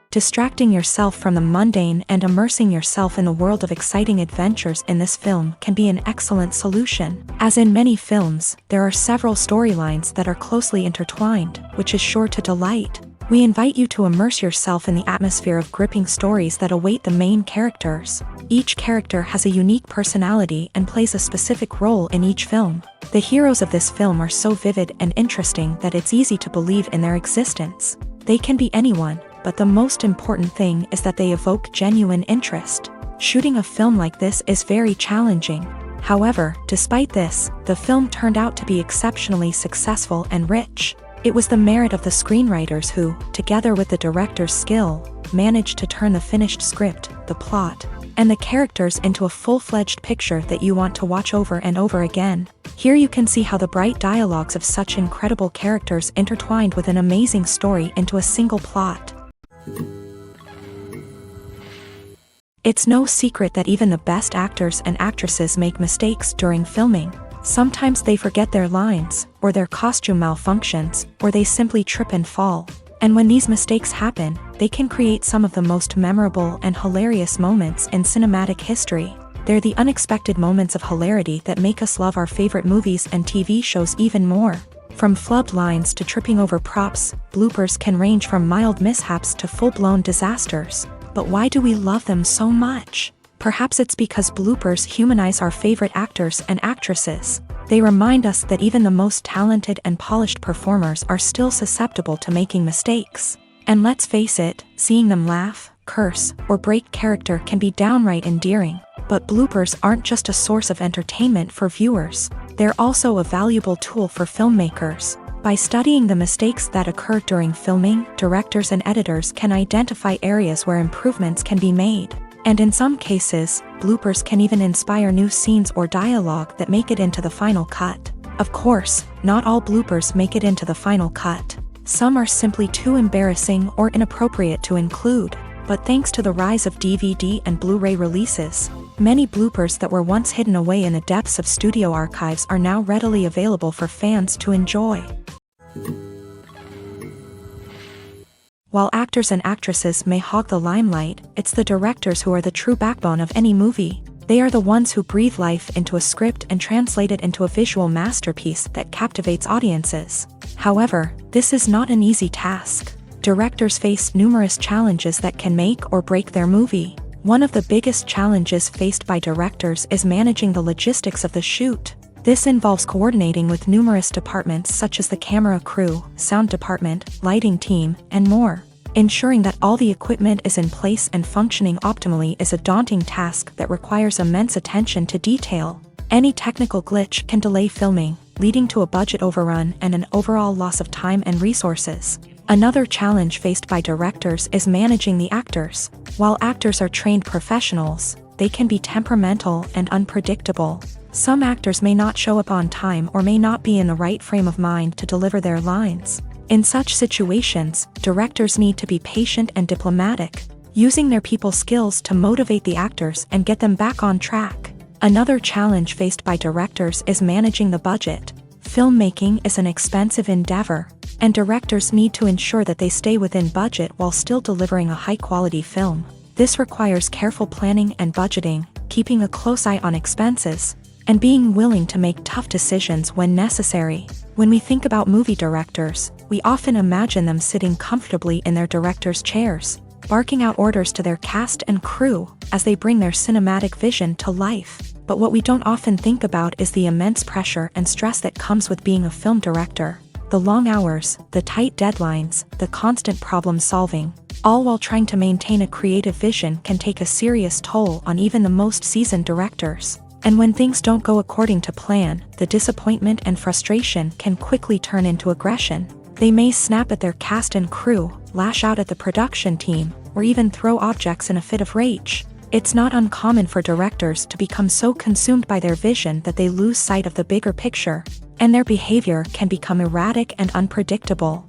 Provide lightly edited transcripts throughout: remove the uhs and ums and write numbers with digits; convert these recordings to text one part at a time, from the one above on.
Distracting yourself from the mundane and immersing yourself in the world of exciting adventures in this film can be an excellent solution. As in many films, there are several storylines that are closely intertwined, which is sure to delight. We invite you to immerse yourself in the atmosphere of gripping stories that await the main characters. Each character has a unique personality and plays a specific role in each film. The heroes of this film are so vivid and interesting that it's easy to believe in their existence. They can be anyone, but the most important thing is that they evoke genuine interest. Shooting a film like this is very challenging. However, despite this, the film turned out to be exceptionally successful and rich. It was the merit of the screenwriters who, together with the director's skill, managed to turn the finished script, the plot, and the characters into a full-fledged picture that you want to watch over and over again. Here you can see how the bright dialogues of such incredible characters intertwined with an amazing story into a single plot. It's no secret that even the best actors and actresses make mistakes during filming. Sometimes they forget their lines, or their costume malfunctions, or they simply trip and fall. And when these mistakes happen, they can create some of the most memorable and hilarious moments in cinematic history. They're the unexpected moments of hilarity that make us love our favorite movies and TV shows even more. From flubbed lines to tripping over props, bloopers can range from mild mishaps to full-blown disasters. But why do we love them so much? Perhaps it's because bloopers humanize our favorite actors and actresses. They remind us that even the most talented and polished performers are still susceptible to making mistakes. And let's face it, seeing them laugh, curse, or break character can be downright endearing. But bloopers aren't just a source of entertainment for viewers. They're also a valuable tool for filmmakers. By studying the mistakes that occur during filming, directors and editors can identify areas where improvements can be made. And in some cases, bloopers can even inspire new scenes or dialogue that make it into the final cut. Of course, not all bloopers make it into the final cut. Some are simply too embarrassing or inappropriate to include. But thanks to the rise of DVD and Blu-ray releases, many bloopers that were once hidden away in the depths of studio archives are now readily available for fans to enjoy. While actors and actresses may hog the limelight, it's the directors who are the true backbone of any movie. They are the ones who breathe life into a script and translate it into a visual masterpiece that captivates audiences. However, this is not an easy task. Directors face numerous challenges that can make or break their movie. One of the biggest challenges faced by directors is managing the logistics of the shoot. This involves coordinating with numerous departments such as the camera crew, sound department, lighting team, and more. Ensuring that all the equipment is in place and functioning optimally is a daunting task that requires immense attention to detail. Any technical glitch can delay filming, leading to a budget overrun and an overall loss of time and resources. Another challenge faced by directors is managing the actors. While actors are trained professionals, they can be temperamental and unpredictable. Some actors may not show up on time or may not be in the right frame of mind to deliver their lines. In such situations, directors need to be patient and diplomatic, using their people skills to motivate the actors and get them back on track. Another challenge faced by directors is managing the budget. Filmmaking is an expensive endeavor, and directors need to ensure that they stay within budget while still delivering a high-quality film. This requires careful planning and budgeting, keeping a close eye on expenses, and being willing to make tough decisions when necessary. When we think about movie directors, we often imagine them sitting comfortably in their director's chairs, barking out orders to their cast and crew as they bring their cinematic vision to life. But what we don't often think about is the immense pressure and stress that comes with being a film director. The long hours, the tight deadlines, the constant problem solving, all while trying to maintain a creative vision can take a serious toll on even the most seasoned directors. And when things don't go according to plan, the disappointment and frustration can quickly turn into aggression. They may snap at their cast and crew, lash out at the production team, or even throw objects in a fit of rage. It's not uncommon for directors to become so consumed by their vision that they lose sight of the bigger picture, and their behavior can become erratic and unpredictable.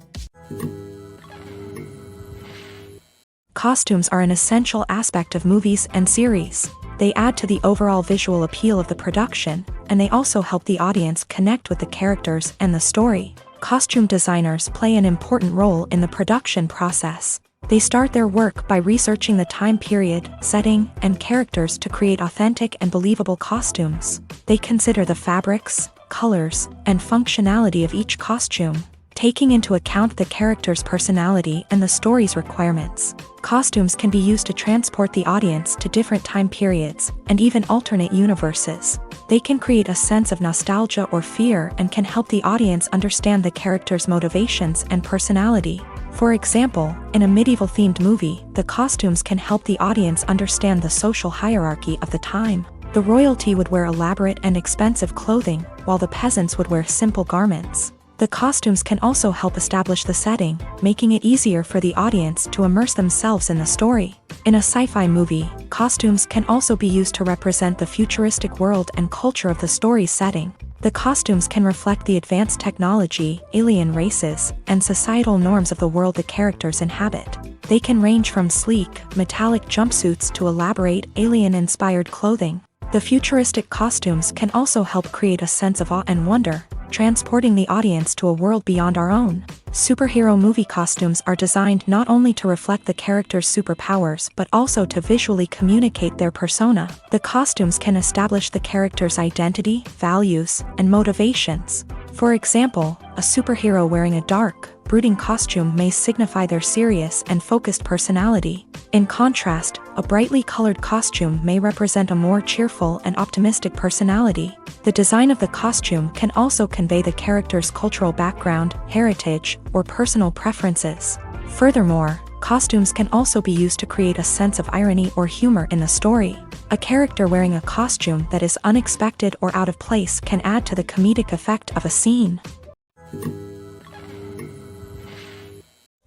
Costumes are an essential aspect of movies and series. They add to the overall visual appeal of the production, and they also help the audience connect with the characters and the story. Costume designers play an important role in the production process. They start their work by researching the time period, setting, and characters to create authentic and believable costumes. They consider the fabrics, colors, and functionality of each costume, taking into account the character's personality and the story's requirements. Costumes can be used to transport the audience to different time periods, and even alternate universes. They can create a sense of nostalgia or fear and can help the audience understand the character's motivations and personality. For example, in a medieval-themed movie, the costumes can help the audience understand the social hierarchy of the time. The royalty would wear elaborate and expensive clothing, while the peasants would wear simple garments. The costumes can also help establish the setting, making it easier for the audience to immerse themselves in the story. In a sci-fi movie, costumes can also be used to represent the futuristic world and culture of the story's setting. The costumes can reflect the advanced technology, alien races, and societal norms of the world the characters inhabit. They can range from sleek, metallic jumpsuits to elaborate, alien-inspired clothing. The futuristic costumes can also help create a sense of awe and wonder, transporting the audience to a world beyond our own. Superhero movie costumes are designed not only to reflect the character's superpowers but also to visually communicate their persona. The costumes can establish the character's identity, values, and motivations. For example, a superhero wearing a dark, brooding costume may signify their serious and focused personality. In contrast, a brightly colored costume may represent a more cheerful and optimistic personality. The design of the costume can also convey the character's cultural background, heritage, or personal preferences. Furthermore, costumes can also be used to create a sense of irony or humor in the story. A character wearing a costume that is unexpected or out of place can add to the comedic effect of a scene.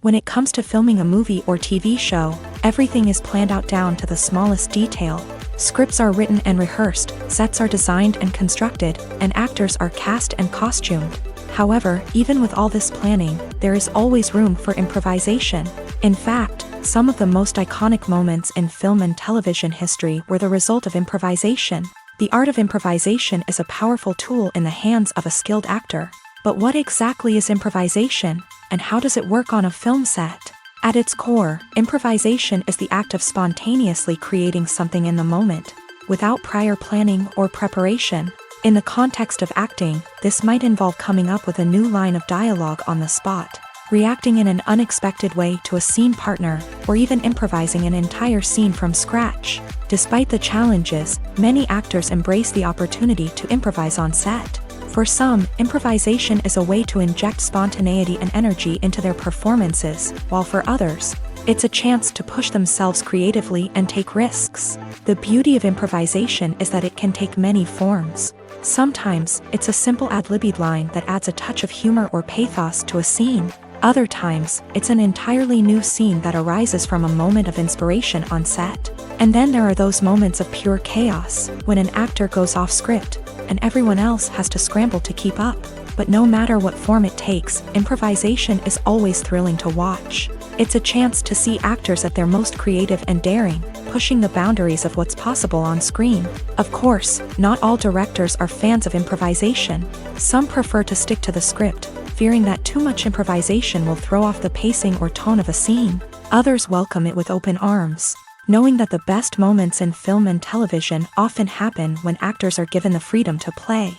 When it comes to filming a movie or TV show, everything is planned out down to the smallest detail. Scripts are written and rehearsed, sets are designed and constructed, and actors are cast and costumed. However, even with all this planning, there is always room for improvisation. In fact, some of the most iconic moments in film and television history were the result of improvisation. The art of improvisation is a powerful tool in the hands of a skilled actor. But what exactly is improvisation, and how does it work on a film set? At its core, improvisation is the act of spontaneously creating something in the moment, without prior planning or preparation. In the context of acting, this might involve coming up with a new line of dialogue on the spot, reacting in an unexpected way to a scene partner, or even improvising an entire scene from scratch. Despite the challenges, many actors embrace the opportunity to improvise on set. For some, improvisation is a way to inject spontaneity and energy into their performances, while for others, it's a chance to push themselves creatively and take risks. The beauty of improvisation is that it can take many forms. Sometimes, it's a simple ad-libbed line that adds a touch of humor or pathos to a scene. Other times, it's an entirely new scene that arises from a moment of inspiration on set. And then there are those moments of pure chaos, when an actor goes off script, and everyone else has to scramble to keep up. But no matter what form it takes, improvisation is always thrilling to watch. It's a chance to see actors at their most creative and daring, pushing the boundaries of what's possible on screen. Of course, not all directors are fans of improvisation. Some prefer to stick to the script, fearing that too much improvisation will throw off the pacing or tone of a scene. Others welcome it with open arms, knowing that the best moments in film and television often happen when actors are given the freedom to play.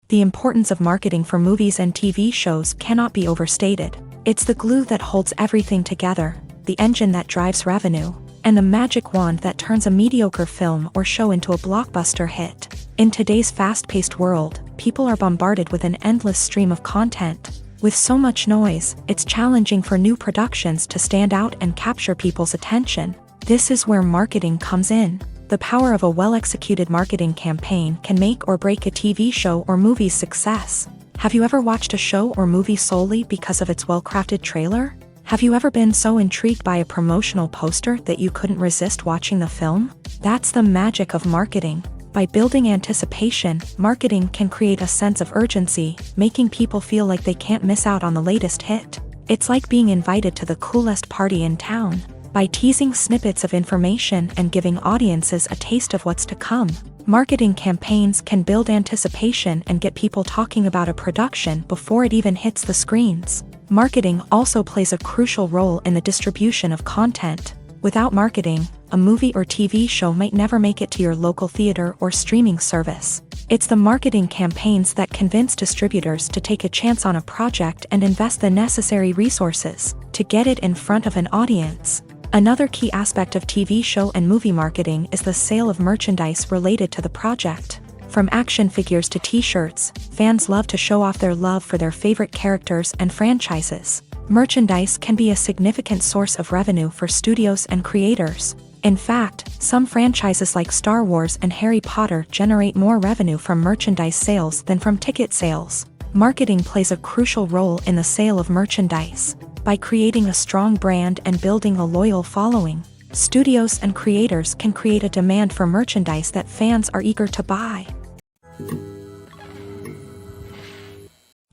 The importance of marketing for movies and TV shows cannot be overstated. It's the glue that holds everything together, the engine that drives revenue, and the magic wand that turns a mediocre film or show into a blockbuster hit. In today's fast-paced world, people are bombarded with an endless stream of content. With so much noise, it's challenging for new productions to stand out and capture people's attention. This is where marketing comes in. The power of a well-executed marketing campaign can make or break a TV show or movie's success. Have you ever watched a show or movie solely because of its well-crafted trailer? Have you ever been so intrigued by a promotional poster that you couldn't resist watching the film? That's the magic of marketing. By building anticipation, marketing can create a sense of urgency, making people feel like they can't miss out on the latest hit. It's like being invited to the coolest party in town. By teasing snippets of information and giving audiences a taste of what's to come, marketing campaigns can build anticipation and get people talking about a production before it even hits the screens. Marketing also plays a crucial role in the distribution of content. Without marketing, a movie or TV show might never make it to your local theater or streaming service. It's the marketing campaigns that convince distributors to take a chance on a project and invest the necessary resources to get it in front of an audience. Another key aspect of TV show and movie marketing is the sale of merchandise related to the project. From action figures to t-shirts, fans love to show off their love for their favorite characters and franchises. Merchandise can be a significant source of revenue for studios and creators. In fact, some franchises like Star Wars and Harry Potter generate more revenue from merchandise sales than from ticket sales. Marketing plays a crucial role in the sale of merchandise. By creating a strong brand and building a loyal following, studios and creators can create a demand for merchandise that fans are eager to buy.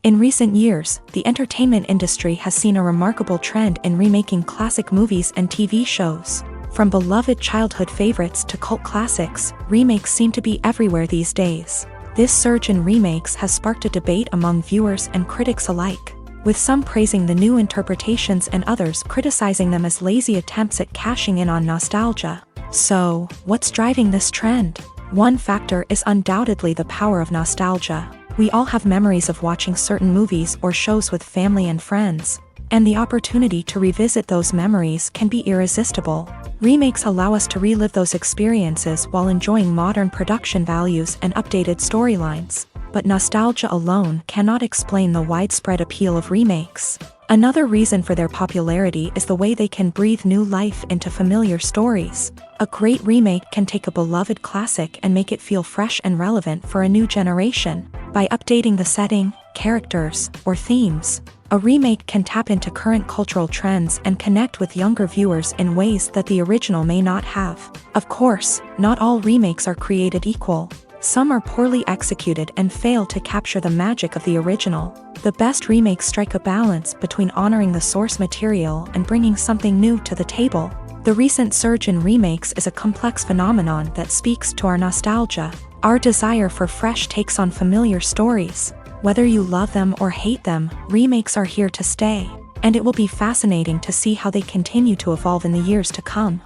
In recent years, the entertainment industry has seen a remarkable trend in remaking classic movies and TV shows. From beloved childhood favorites to cult classics, remakes seem to be everywhere these days. This surge in remakes has sparked a debate among viewers and critics alike, with some praising the new interpretations and others criticizing them as lazy attempts at cashing in on nostalgia. So, what's driving this trend? One factor is undoubtedly the power of nostalgia. We all have memories of watching certain movies or shows with family and friends, and the opportunity to revisit those memories can be irresistible. Remakes allow us to relive those experiences while enjoying modern production values and updated storylines. But nostalgia alone cannot explain the widespread appeal of remakes. Another reason for their popularity is the way they can breathe new life into familiar stories. A great remake can take a beloved classic and make it feel fresh and relevant for a new generation. By updating the setting, characters, or themes, a remake can tap into current cultural trends and connect with younger viewers in ways that the original may not have. Of course, not all remakes are created equal. Some are poorly executed and fail to capture the magic of the original. The best remakes strike a balance between honoring the source material and bringing something new to the table. The recent surge in remakes is a complex phenomenon that speaks to our nostalgia, our desire for fresh takes on familiar stories. Whether you love them or hate them, remakes are here to stay, and it will be fascinating to see how they continue to evolve in the years to come.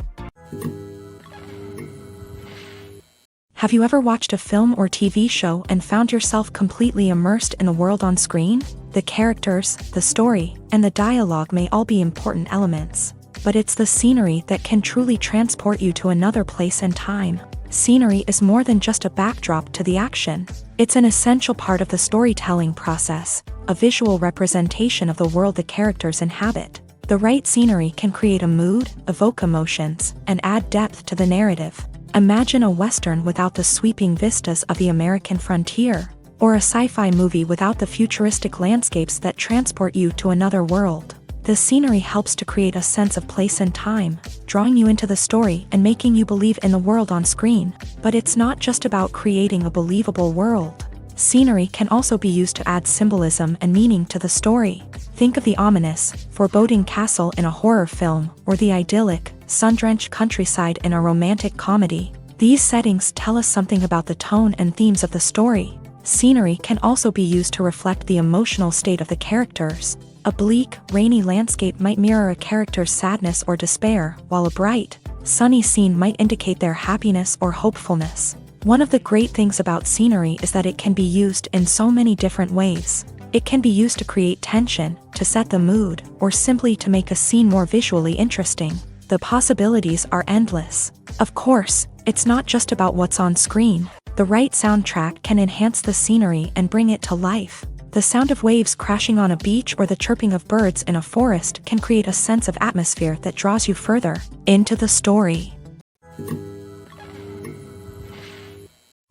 Have you ever watched a film or TV show and found yourself completely immersed in the world on screen? The characters, the story, and the dialogue may all be important elements, but it's the scenery that can truly transport you to another place and time. Scenery is more than just a backdrop to the action. It's an essential part of the storytelling process, a visual representation of the world the characters inhabit. The right scenery can create a mood, evoke emotions, and add depth to the narrative. Imagine a Western without the sweeping vistas of the American frontier, or a sci-fi movie without the futuristic landscapes that transport you to another world. The scenery helps to create a sense of place and time, drawing you into the story and making you believe in the world on screen. But it's not just about creating a believable world. Scenery can also be used to add symbolism and meaning to the story. Think of the ominous, foreboding castle in a horror film, or the idyllic, sun-drenched countryside in a romantic comedy. These settings tell us something about the tone and themes of the story. Scenery can also be used to reflect the emotional state of the characters. A bleak, rainy landscape might mirror a character's sadness or despair, while a bright, sunny scene might indicate their happiness or hopefulness. One of the great things about scenery is that it can be used in so many different ways. It can be used to create tension, to set the mood, or simply to make a scene more visually interesting. The possibilities are endless. Of course, it's not just about what's on screen. The right soundtrack can enhance the scenery and bring it to life. The sound of waves crashing on a beach or the chirping of birds in a forest can create a sense of atmosphere that draws you further into the story.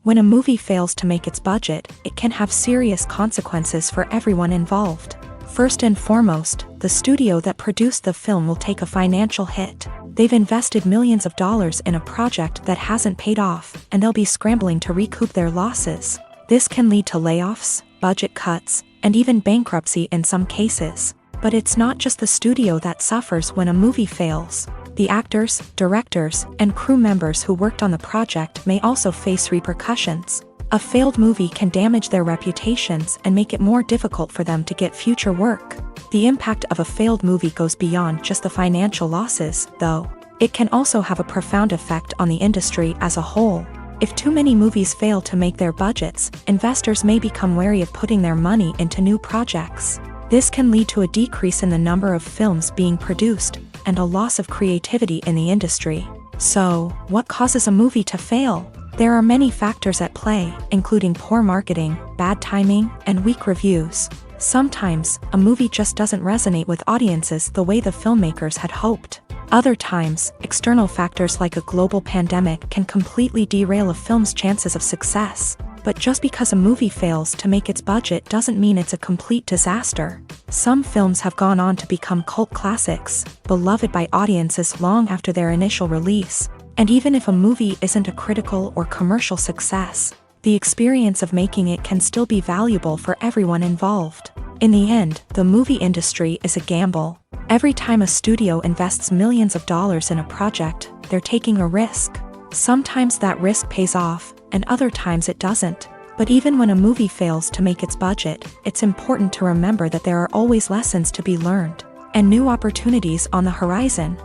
When a movie fails to make its budget, it can have serious consequences for everyone involved. First and foremost, the studio that produced the film will take a financial hit. They've invested millions of dollars in a project that hasn't paid off, and they'll be scrambling to recoup their losses. This can lead to layoffs, budget cuts, and even bankruptcy in some cases. But it's not just the studio that suffers when a movie fails. The actors, directors, and crew members who worked on the project may also face repercussions. A failed movie can damage their reputations and make it more difficult for them to get future work. The impact of a failed movie goes beyond just the financial losses, though. It can also have a profound effect on the industry as a whole. If too many movies fail to make their budgets, investors may become wary of putting their money into new projects. This can lead to a decrease in the number of films being produced, and a loss of creativity in the industry. So, what causes a movie to fail? There are many factors at play, including poor marketing, bad timing, and weak reviews. Sometimes, a movie just doesn't resonate with audiences the way the filmmakers had hoped. Other times, external factors like a global pandemic can completely derail a film's chances of success. But just because a movie fails to make its budget doesn't mean it's a complete disaster. Some films have gone on to become cult classics, beloved by audiences long after their initial release. And even if a movie isn't a critical or commercial success, the experience of making it can still be valuable for everyone involved. In the end, the movie industry is a gamble. Every time a studio invests millions of dollars in a project, they're taking a risk. Sometimes that risk pays off, and other times it doesn't. But even when a movie fails to make its budget, it's important to remember that there are always lessons to be learned, and new opportunities on the horizon.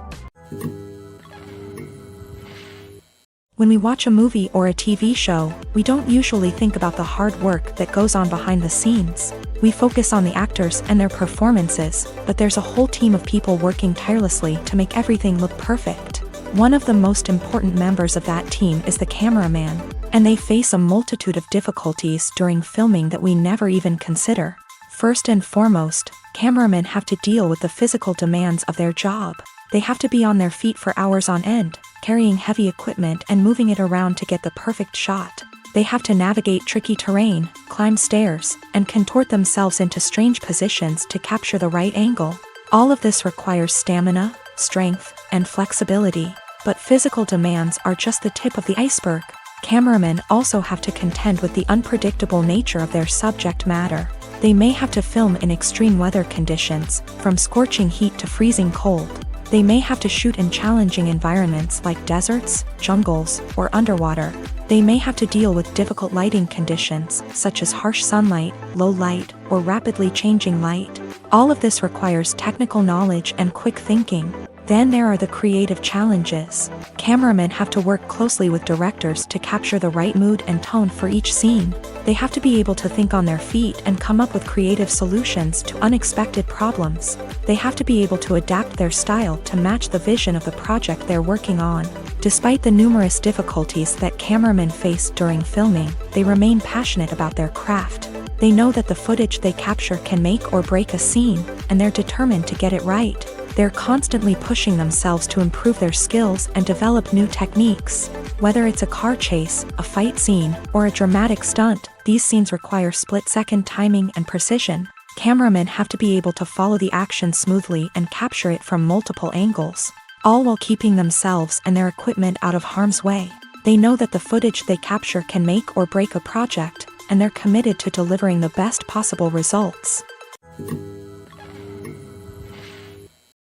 When we watch a movie or a TV show, we don't usually think about the hard work that goes on behind the scenes. We focus on the actors and their performances, but there's a whole team of people working tirelessly to make everything look perfect. One of the most important members of that team is the cameraman, and they face a multitude of difficulties during filming that we never even consider. First and foremost, cameramen have to deal with the physical demands of their job. They have to be on their feet for hours on end, carrying heavy equipment and moving it around to get the perfect shot. They have to navigate tricky terrain, climb stairs, and contort themselves into strange positions to capture the right angle. All of this requires stamina, strength, and flexibility. But physical demands are just the tip of the iceberg. Cameramen also have to contend with the unpredictable nature of their subject matter. They may have to film in extreme weather conditions, from scorching heat to freezing cold. They may have to shoot in challenging environments like deserts, jungles, or underwater. They may have to deal with difficult lighting conditions, such as harsh sunlight, low light, or rapidly changing light. All of this requires technical knowledge and quick thinking. Then there are the creative challenges. Cameramen have to work closely with directors to capture the right mood and tone for each scene. They have to be able to think on their feet and come up with creative solutions to unexpected problems. They have to be able to adapt their style to match the vision of the project they're working on. Despite the numerous difficulties that cameramen face during filming, they remain passionate about their craft. They know that the footage they capture can make or break a scene, and they're determined to get it right. They're constantly pushing themselves to improve their skills and develop new techniques. Whether it's a car chase, a fight scene, or a dramatic stunt, these scenes require split-second timing and precision. Cameramen have to be able to follow the action smoothly and capture it from multiple angles, all while keeping themselves and their equipment out of harm's way. They know that the footage they capture can make or break a project, and they're committed to delivering the best possible results.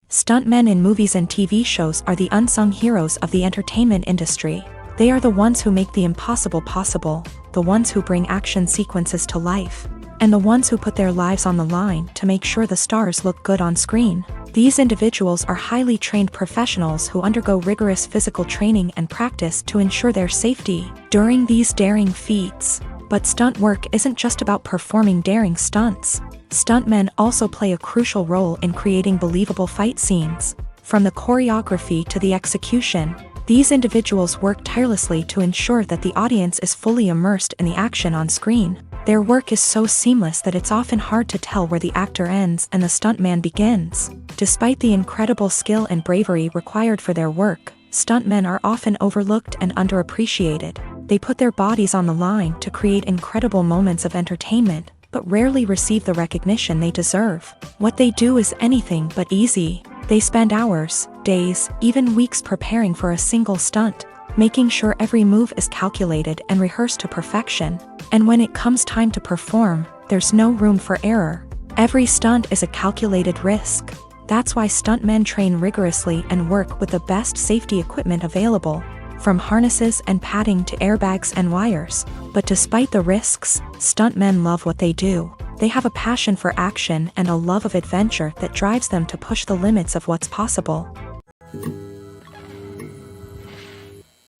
Stuntmen in movies and TV shows are the unsung heroes of the entertainment industry. They are the ones who make the impossible possible, the ones who bring action sequences to life, and the ones who put their lives on the line to make sure the stars look good on screen. These individuals are highly trained professionals who undergo rigorous physical training and practice to ensure their safety during these daring feats. But stunt work isn't just about performing daring stunts. Stuntmen also play a crucial role in creating believable fight scenes. From the choreography to the execution, these individuals work tirelessly to ensure that the audience is fully immersed in the action on screen. Their work is so seamless that it's often hard to tell where the actor ends and the stuntman begins. Despite the incredible skill and bravery required for their work, stuntmen are often overlooked and underappreciated. They put their bodies on the line to create incredible moments of entertainment, but rarely receive the recognition they deserve. What they do is anything but easy. They spend hours, days, even weeks preparing for a single stunt, making sure every move is calculated and rehearsed to perfection. And when it comes time to perform, there's no room for error. Every stunt is a calculated risk. That's why stuntmen train rigorously and work with the best safety equipment available. from harnesses and padding to airbags and wires. But despite the risks, stuntmen love what they do. They have a passion for action and a love of adventure that drives them to push the limits of what's possible.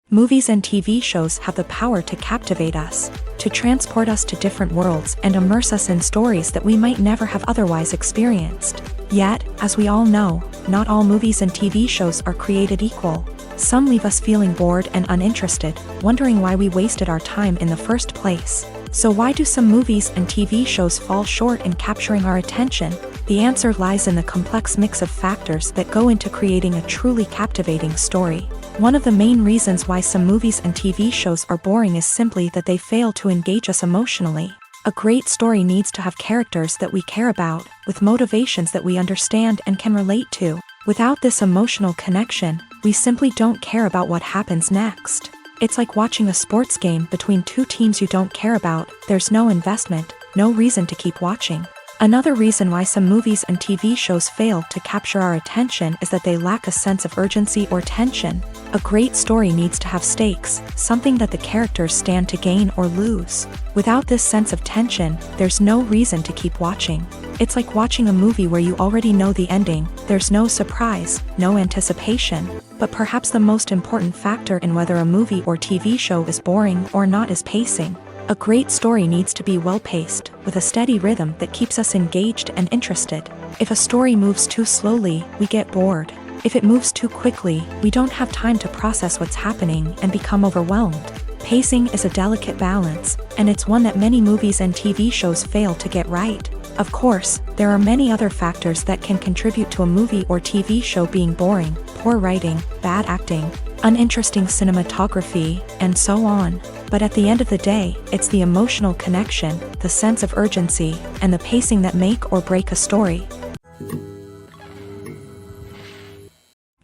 Movies and TV shows have the power to captivate us, to transport us to different worlds and immerse us in stories that we might never have otherwise experienced. Yet, as we all know, not all movies and TV shows are created equal. Some leave us feeling bored and uninterested, wondering why we wasted our time in the first place. So why do some movies and TV shows fall short in capturing our attention? The answer lies in the complex mix of factors that go into creating a truly captivating story. One of the main reasons why some movies and TV shows are boring is simply that they fail to engage us emotionally. A great story needs to have characters that we care about, with motivations that we understand and can relate to. Without this emotional connection, we simply don't care about what happens next. It's like watching a sports game between two teams you don't care about. There's no investment, no reason to keep watching. Another reason why some movies and TV shows fail to capture our attention is that they lack a sense of urgency or tension. A great story needs to have stakes, something that the characters stand to gain or lose. Without this sense of tension, there's no reason to keep watching. It's like watching a movie where you already know the ending. There's no surprise, no anticipation. But perhaps the most important factor in whether a movie or TV show is boring or not is pacing. A great story needs to be well-paced, with a steady rhythm that keeps us engaged and interested. If a story moves too slowly, we get bored. If it moves too quickly, we don't have time to process what's happening and become overwhelmed. Pacing is a delicate balance, and it's one that many movies and TV shows fail to get right. Of course, there are many other factors that can contribute to a movie or TV show being boring: poor writing, bad acting, uninteresting cinematography, and so on. But at the end of the day, it's the emotional connection, the sense of urgency, and the pacing that make or break a story.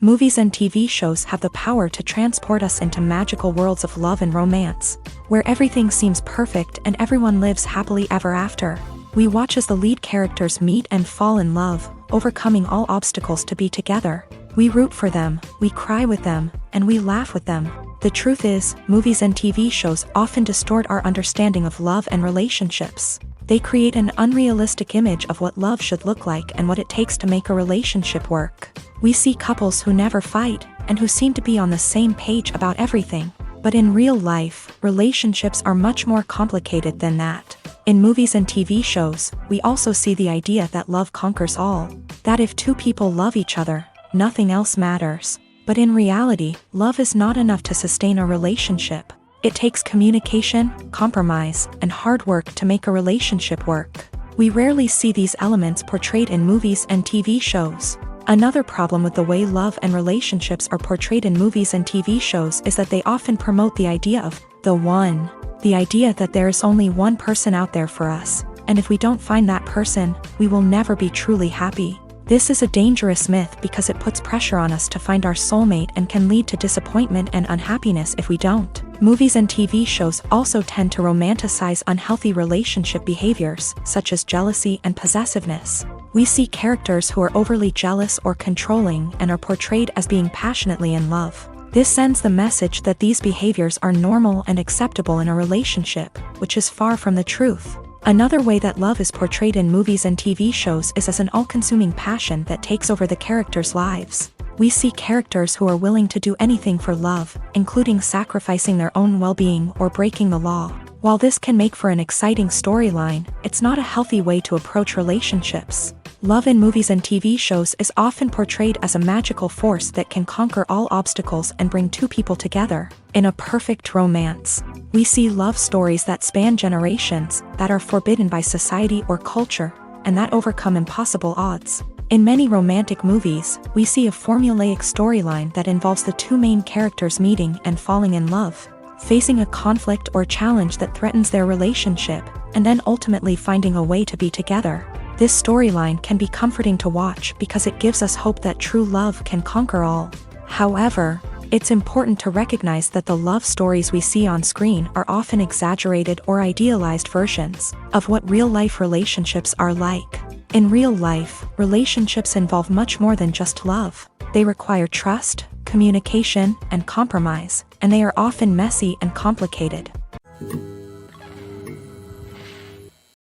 Movies and TV shows have the power to transport us into magical worlds of love and romance, where everything seems perfect and everyone lives happily ever after. We watch as the lead characters meet and fall in love, overcoming all obstacles to be together. We root for them, we cry with them, and we laugh with them. The truth is, movies and TV shows often distort our understanding of love and relationships. They create an unrealistic image of what love should look like and what it takes to make a relationship work. We see couples who never fight, and who seem to be on the same page about everything. But in real life, relationships are much more complicated than that. In movies and TV shows, we also see the idea that love conquers all. That if two people love each other, nothing else matters. But in reality, love is not enough to sustain a relationship. It takes communication, compromise, and hard work to make a relationship work. We rarely see these elements portrayed in movies and TV shows. Another problem with the way love and relationships are portrayed in movies and TV shows is that they often promote the idea of the one. The idea that there is only one person out there for us, and if we don't find that person, we will never be truly happy. This is a dangerous myth because it puts pressure on us to find our soulmate and can lead to disappointment and unhappiness if we don't. Movies and TV shows also tend to romanticize unhealthy relationship behaviors, such as jealousy and possessiveness. We see characters who are overly jealous or controlling and are portrayed as being passionately in love. This sends the message that these behaviors are normal and acceptable in a relationship, which is far from the truth. Another way that love is portrayed in movies and TV shows is as an all-consuming passion that takes over the characters' lives. We see characters who are willing to do anything for love, including sacrificing their own well-being or breaking the law. While this can make for an exciting storyline, it's not a healthy way to approach relationships. Love in movies and TV shows is often portrayed as a magical force that can conquer all obstacles and bring two people together. In a perfect romance, we see love stories that span generations, that are forbidden by society or culture, and that overcome impossible odds. In many romantic movies, we see a formulaic storyline that involves the two main characters meeting and falling in love, facing a conflict or challenge that threatens their relationship, and then ultimately finding a way to be together. This storyline can be comforting to watch because it gives us hope that true love can conquer all. However, it's important to recognize that the love stories we see on screen are often exaggerated or idealized versions of what real-life relationships are like. In real life, relationships involve much more than just love. They require trust, communication, and compromise, and they are often messy and complicated.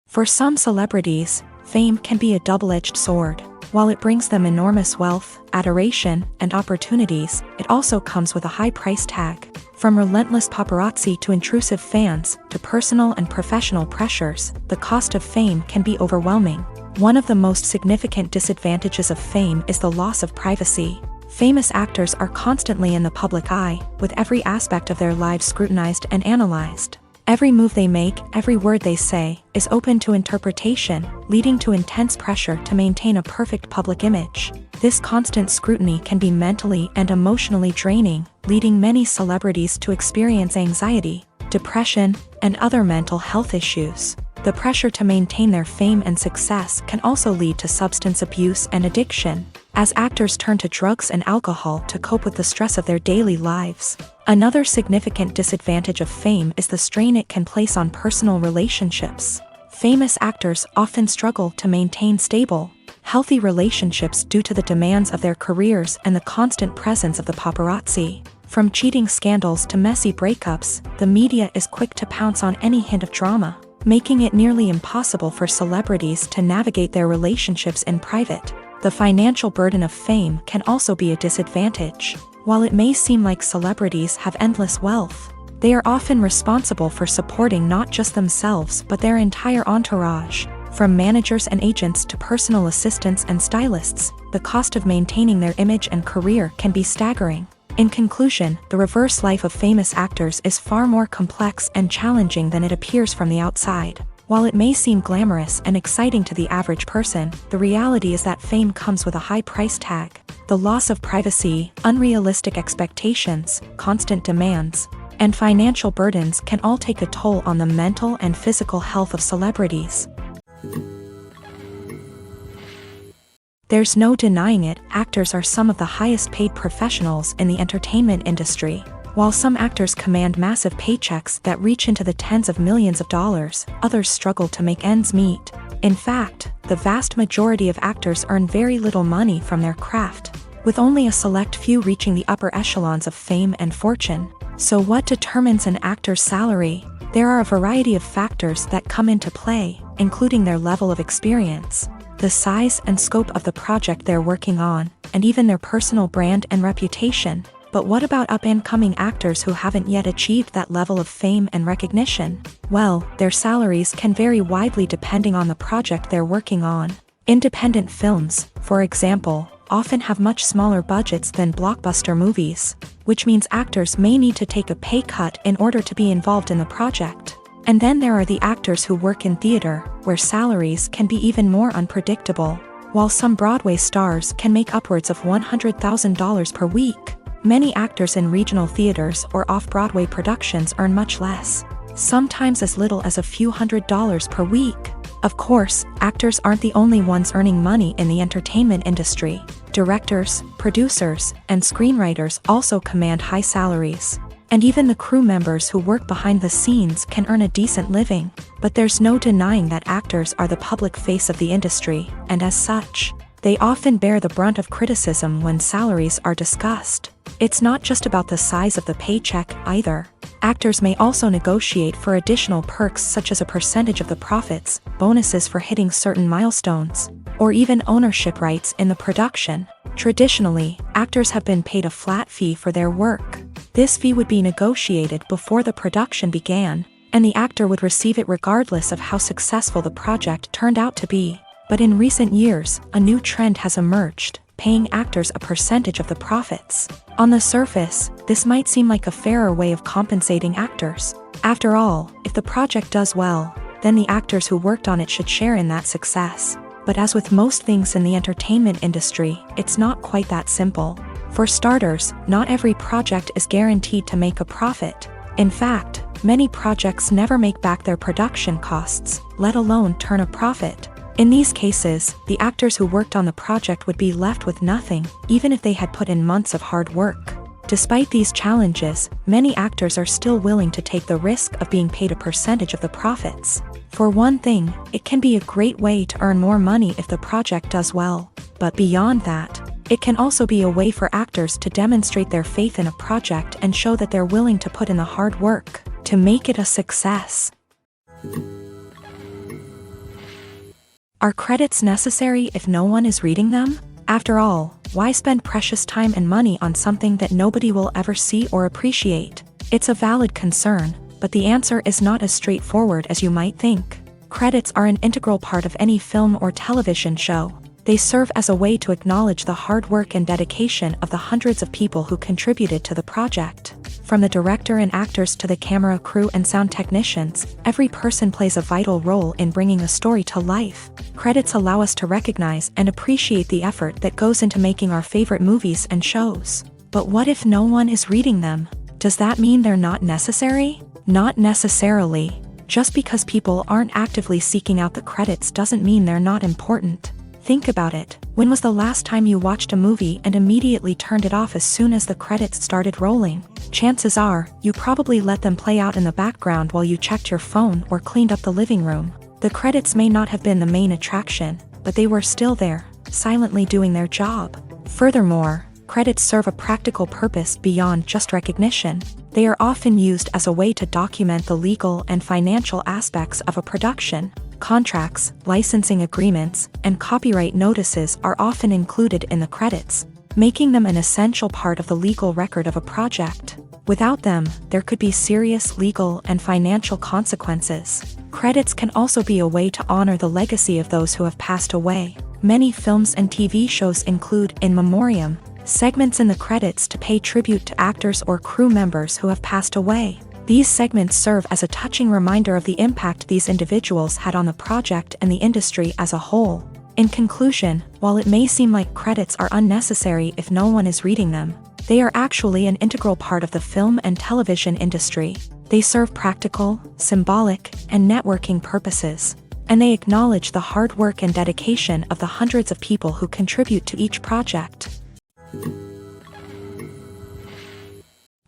For some celebrities, fame can be a double-edged sword. While it brings them enormous wealth, adoration, and opportunities, it also comes with a high price tag. From relentless paparazzi to intrusive fans, to personal and professional pressures, the cost of fame can be overwhelming. One of the most significant disadvantages of fame is the loss of privacy. Famous actors are constantly in the public eye, with every aspect of their lives scrutinized and analyzed. Every move they make, every word they say, is open to interpretation, leading to intense pressure to maintain a perfect public image. This constant scrutiny can be mentally and emotionally draining, leading many celebrities to experience anxiety, depression, and other mental health issues. The pressure to maintain their fame and success can also lead to substance abuse and addiction, as actors turn to drugs and alcohol to cope with the stress of their daily lives. Another significant disadvantage of fame is the strain it can place on personal relationships. Famous actors often struggle to maintain stable, healthy relationships due to the demands of their careers and the constant presence of the paparazzi. From cheating scandals to messy breakups, the media is quick to pounce on any hint of drama, making it nearly impossible for celebrities to navigate their relationships in private. The financial burden of fame can also be a disadvantage. While it may seem like celebrities have endless wealth, they are often responsible for supporting not just themselves but their entire entourage. From managers and agents to personal assistants and stylists, the cost of maintaining their image and career can be staggering. In conclusion, the reverse life of famous actors is far more complex and challenging than it appears from the outside. While it may seem glamorous and exciting to the average person, the reality is that fame comes with a high price tag. The loss of privacy, unrealistic expectations, constant demands, and financial burdens can all take a toll on the mental and physical health of celebrities. There's no denying it, actors are some of the highest paid professionals in the entertainment industry. While some actors command massive paychecks that reach into the tens of millions of dollars, others struggle to make ends meet. In fact, the vast majority of actors earn very little money from their craft, with only a select few reaching the upper echelons of fame and fortune. So what determines an actor's salary? There are a variety of factors that come into play, including their level of experience, the size and scope of the project they're working on, and even their personal brand and reputation. But what about up-and-coming actors who haven't yet achieved that level of fame and recognition? Well, their salaries can vary widely depending on the project they're working on. Independent films, for example, often have much smaller budgets than blockbuster movies, which means actors may need to take a pay cut in order to be involved in the project. And then there are the actors who work in theater, where salaries can be even more unpredictable. While some Broadway stars can make upwards of $100,000 per week, many actors in regional theaters or off-Broadway productions earn much less, sometimes as little as a few $100s per week. Of course, actors aren't the only ones earning money in the entertainment industry. Directors, producers, and screenwriters also command high salaries. And even the crew members who work behind the scenes can earn a decent living. But there's no denying that actors are the public face of the industry, and as such, they often bear the brunt of criticism when salaries are discussed. It's not just about the size of the paycheck, either. Actors may also negotiate for additional perks such as a percentage of the profits, bonuses for hitting certain milestones, or even ownership rights in the production. Traditionally, actors have been paid a flat fee for their work. This fee would be negotiated before the production began, and the actor would receive it regardless of how successful the project turned out to be. But in recent years, a new trend has emerged, paying actors a percentage of the profits. On the surface, this might seem like a fairer way of compensating actors. After all, if the project does well, then the actors who worked on it should share in that success. But as with most things in the entertainment industry, it's not quite that simple. For starters, not every project is guaranteed to make a profit. In fact, many projects never make back their production costs, let alone turn a profit. In these cases, the actors who worked on the project would be left with nothing, even if they had put in months of hard work. Despite these challenges, many actors are still willing to take the risk of being paid a percentage of the profits. For one thing, it can be a great way to earn more money if the project does well. But beyond that, It can also be a way for actors to demonstrate their faith in a project and show that they're willing to put in the hard work to make it a success. Are credits necessary if no one is reading them? After all, why spend precious time and money on something that nobody will ever see or appreciate? It's a valid concern, but the answer is not as straightforward as you might think. Credits are an integral part of any film or television show. They serve as a way to acknowledge the hard work and dedication of the hundreds of people who contributed to the project. From the director and actors to the camera crew and sound technicians, every person plays a vital role in bringing a story to life. Credits allow us to recognize and appreciate the effort that goes into making our favorite movies and shows. But what if no one is reading them? Does that mean they're not necessary? Not necessarily. Just because people aren't actively seeking out the credits doesn't mean they're not important. Think about it. When was the last time you watched a movie and immediately turned it off as soon as the credits started rolling? Chances are, you probably let them play out in the background while you checked your phone or cleaned up the living room. The credits may not have been the main attraction, but they were still there, silently doing their job. Furthermore, credits serve a practical purpose beyond just recognition. They are often used as a way to document the legal and financial aspects of a production. Contracts, licensing agreements, and copyright notices are often included in the credits, making them an essential part of the legal record of a project. Without them, there could be serious legal and financial consequences. Credits can also be a way to honor the legacy of those who have passed away. Many films and TV shows include in memoriam segments in the credits to pay tribute to actors or crew members who have passed away. These segments serve as a touching reminder of the impact these individuals had on the project and the industry as a whole. In conclusion, while it may seem like credits are unnecessary if no one is reading them, they are actually an integral part of the film and television industry. They serve practical, symbolic, and networking purposes, and they acknowledge the hard work and dedication of the hundreds of people who contribute to each project.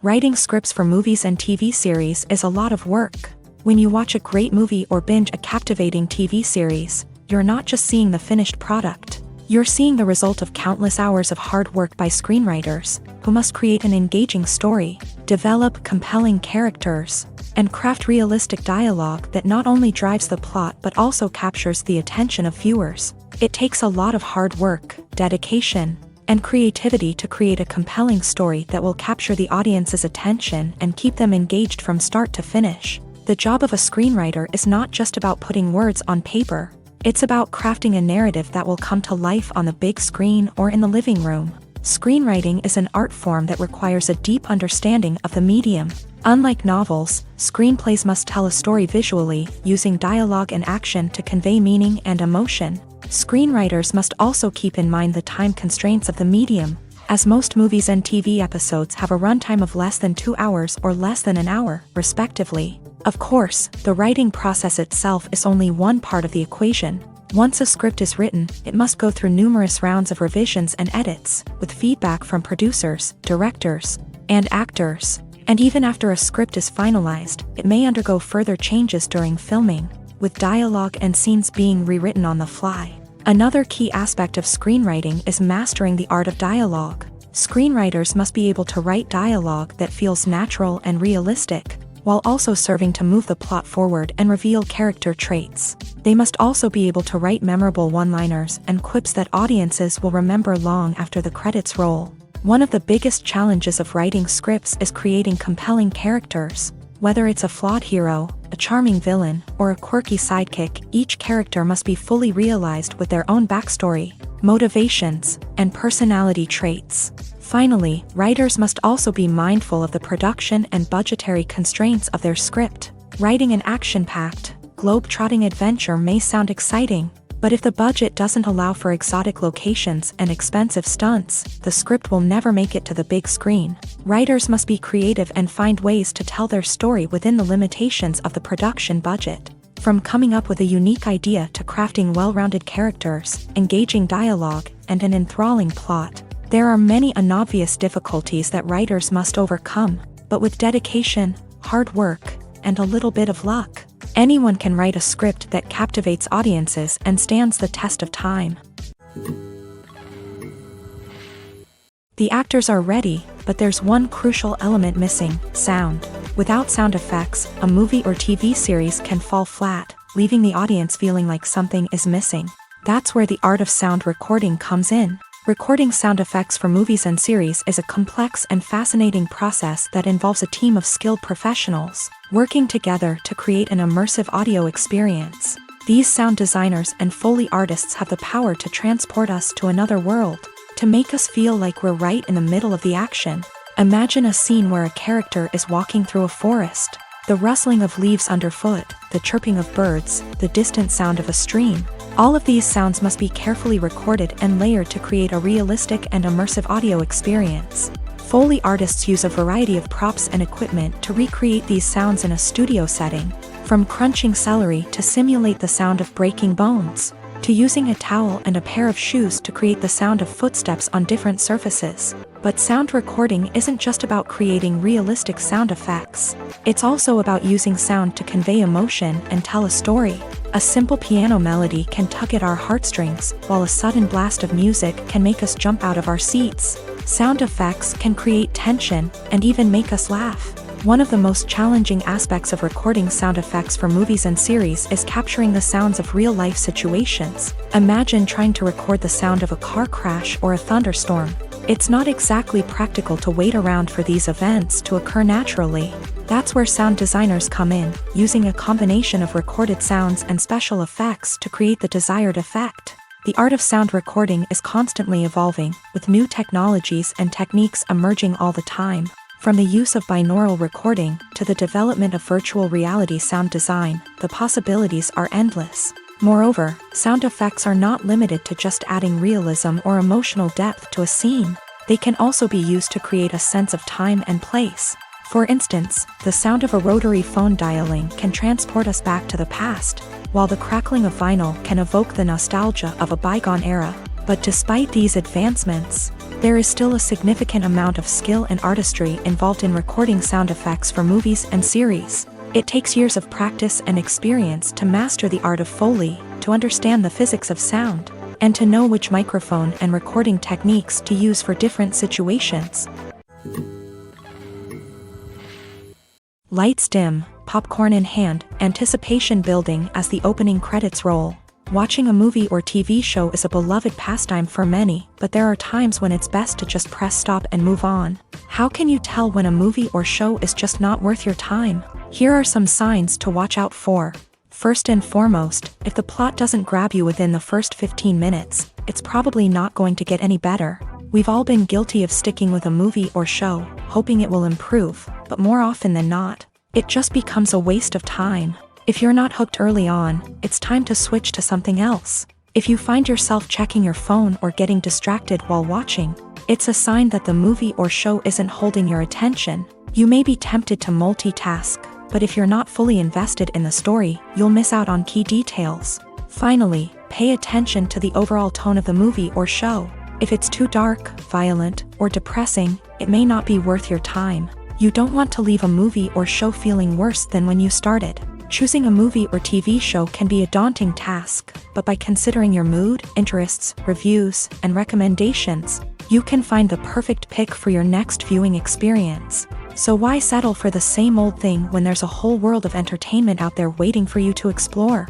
Writing scripts for movies and TV series is a lot of work. When you watch a great movie or binge a captivating TV series, you're not just seeing the finished product. You're seeing the result of countless hours of hard work by screenwriters, who must create an engaging story, develop compelling characters, and craft realistic dialogue that not only drives the plot but also captures the attention of viewers. It takes a lot of hard work, dedication, and creativity to create a compelling story that will capture the audience's attention and keep them engaged from start to finish. The job of a screenwriter is not just about putting words on paper. It's about crafting a narrative that will come to life on the big screen or in the living room. Screenwriting is an art form that requires a deep understanding of the medium. Unlike novels, screenplays must tell a story visually, using dialogue and action to convey meaning and emotion. Screenwriters must also keep in mind the time constraints of the medium, as most movies and TV episodes have a runtime of less than 2 hours or less than an hour, respectively. Of course, the writing process itself is only one part of the equation. Once a script is written, it must go through numerous rounds of revisions and edits, with feedback from producers, directors, and actors. And even after a script is finalized, it may undergo further changes during filming, with dialogue and scenes being rewritten on the fly. Another key aspect of screenwriting is mastering the art of dialogue. Screenwriters must be able to write dialogue that feels natural and realistic, while also serving to move the plot forward and reveal character traits. They must also be able to write memorable one-liners and quips that audiences will remember long after the credits roll. One of the biggest challenges of writing scripts is creating compelling characters. Whether it's a flawed hero, a charming villain, or a quirky sidekick, each character must be fully realized with their own backstory, motivations, and personality traits. Finally, writers must also be mindful of the production and budgetary constraints of their script. Writing an action-packed, globe-trotting adventure may sound exciting, but if the budget doesn't allow for exotic locations and expensive stunts, the script will never make it to the big screen. Writers must be creative and find ways to tell their story within the limitations of the production budget. From coming up with a unique idea to crafting well-rounded characters, engaging dialogue, and an enthralling plot, there are many unobvious difficulties that writers must overcome, but with dedication, hard work, and a little bit of luck, anyone can write a script that captivates audiences and stands the test of time. The actors are ready, but there's one crucial element missing: sound. Without sound effects, a movie or TV series can fall flat, leaving the audience feeling like something is missing. That's where the art of sound recording comes in. Recording sound effects for movies and series is a complex and fascinating process that involves a team of skilled professionals working together to create an immersive audio experience. These sound designers and Foley artists have the power to transport us to another world, to make us feel like we're right in the middle of the action. Imagine a scene where a character is walking through a forest. The rustling of leaves underfoot, the chirping of birds, the distant sound of a stream. All of these sounds must be carefully recorded and layered to create a realistic and immersive audio experience. Foley artists use a variety of props and equipment to recreate these sounds in a studio setting, from crunching celery to simulate the sound of breaking bones, to using a towel and a pair of shoes to create the sound of footsteps on different surfaces. But sound recording isn't just about creating realistic sound effects. It's also about using sound to convey emotion and tell a story. A simple piano melody can tug at our heartstrings, while a sudden blast of music can make us jump out of our seats. Sound effects can create tension and even make us laugh. One of the most challenging aspects of recording sound effects for movies and series is capturing the sounds of real-life situations. Imagine trying to record the sound of a car crash or a thunderstorm. It's not exactly practical to wait around for these events to occur naturally. That's where sound designers come in, using a combination of recorded sounds and special effects to create the desired effect. The art of sound recording is constantly evolving, with new technologies and techniques emerging all the time. From the use of binaural recording to the development of virtual reality sound design, the possibilities are endless. Moreover, sound effects are not limited to just adding realism or emotional depth to a scene. They can also be used to create a sense of time and place. For instance, the sound of a rotary phone dialing can transport us back to the past, while the crackling of vinyl can evoke the nostalgia of a bygone era. But despite these advancements, there is still a significant amount of skill and artistry involved in recording sound effects for movies and series. It takes years of practice and experience to master the art of Foley, to understand the physics of sound, and to know which microphone and recording techniques to use for different situations. Lights dim, popcorn in hand, anticipation building as the opening credits roll. Watching a movie or TV show is a beloved pastime for many, but there are times when it's best to just press stop and move on. How can you tell when a movie or show is just not worth your time? Here are some signs to watch out for. First and foremost, if the plot doesn't grab you within the first 15 minutes, it's probably not going to get any better. We've all been guilty of sticking with a movie or show, hoping it will improve, but more often than not, it just becomes a waste of time. If you're not hooked early on, it's time to switch to something else. If you find yourself checking your phone or getting distracted while watching, it's a sign that the movie or show isn't holding your attention. You may be tempted to multitask, but if you're not fully invested in the story, you'll miss out on key details. Finally, pay attention to the overall tone of the movie or show. If it's too dark, violent, or depressing, it may not be worth your time. You don't want to leave a movie or show feeling worse than when you started. Choosing a movie or TV show can be a daunting task, but by considering your mood, interests, reviews, and recommendations, you can find the perfect pick for your next viewing experience. So why settle for the same old thing when there's a whole world of entertainment out there waiting for you to explore?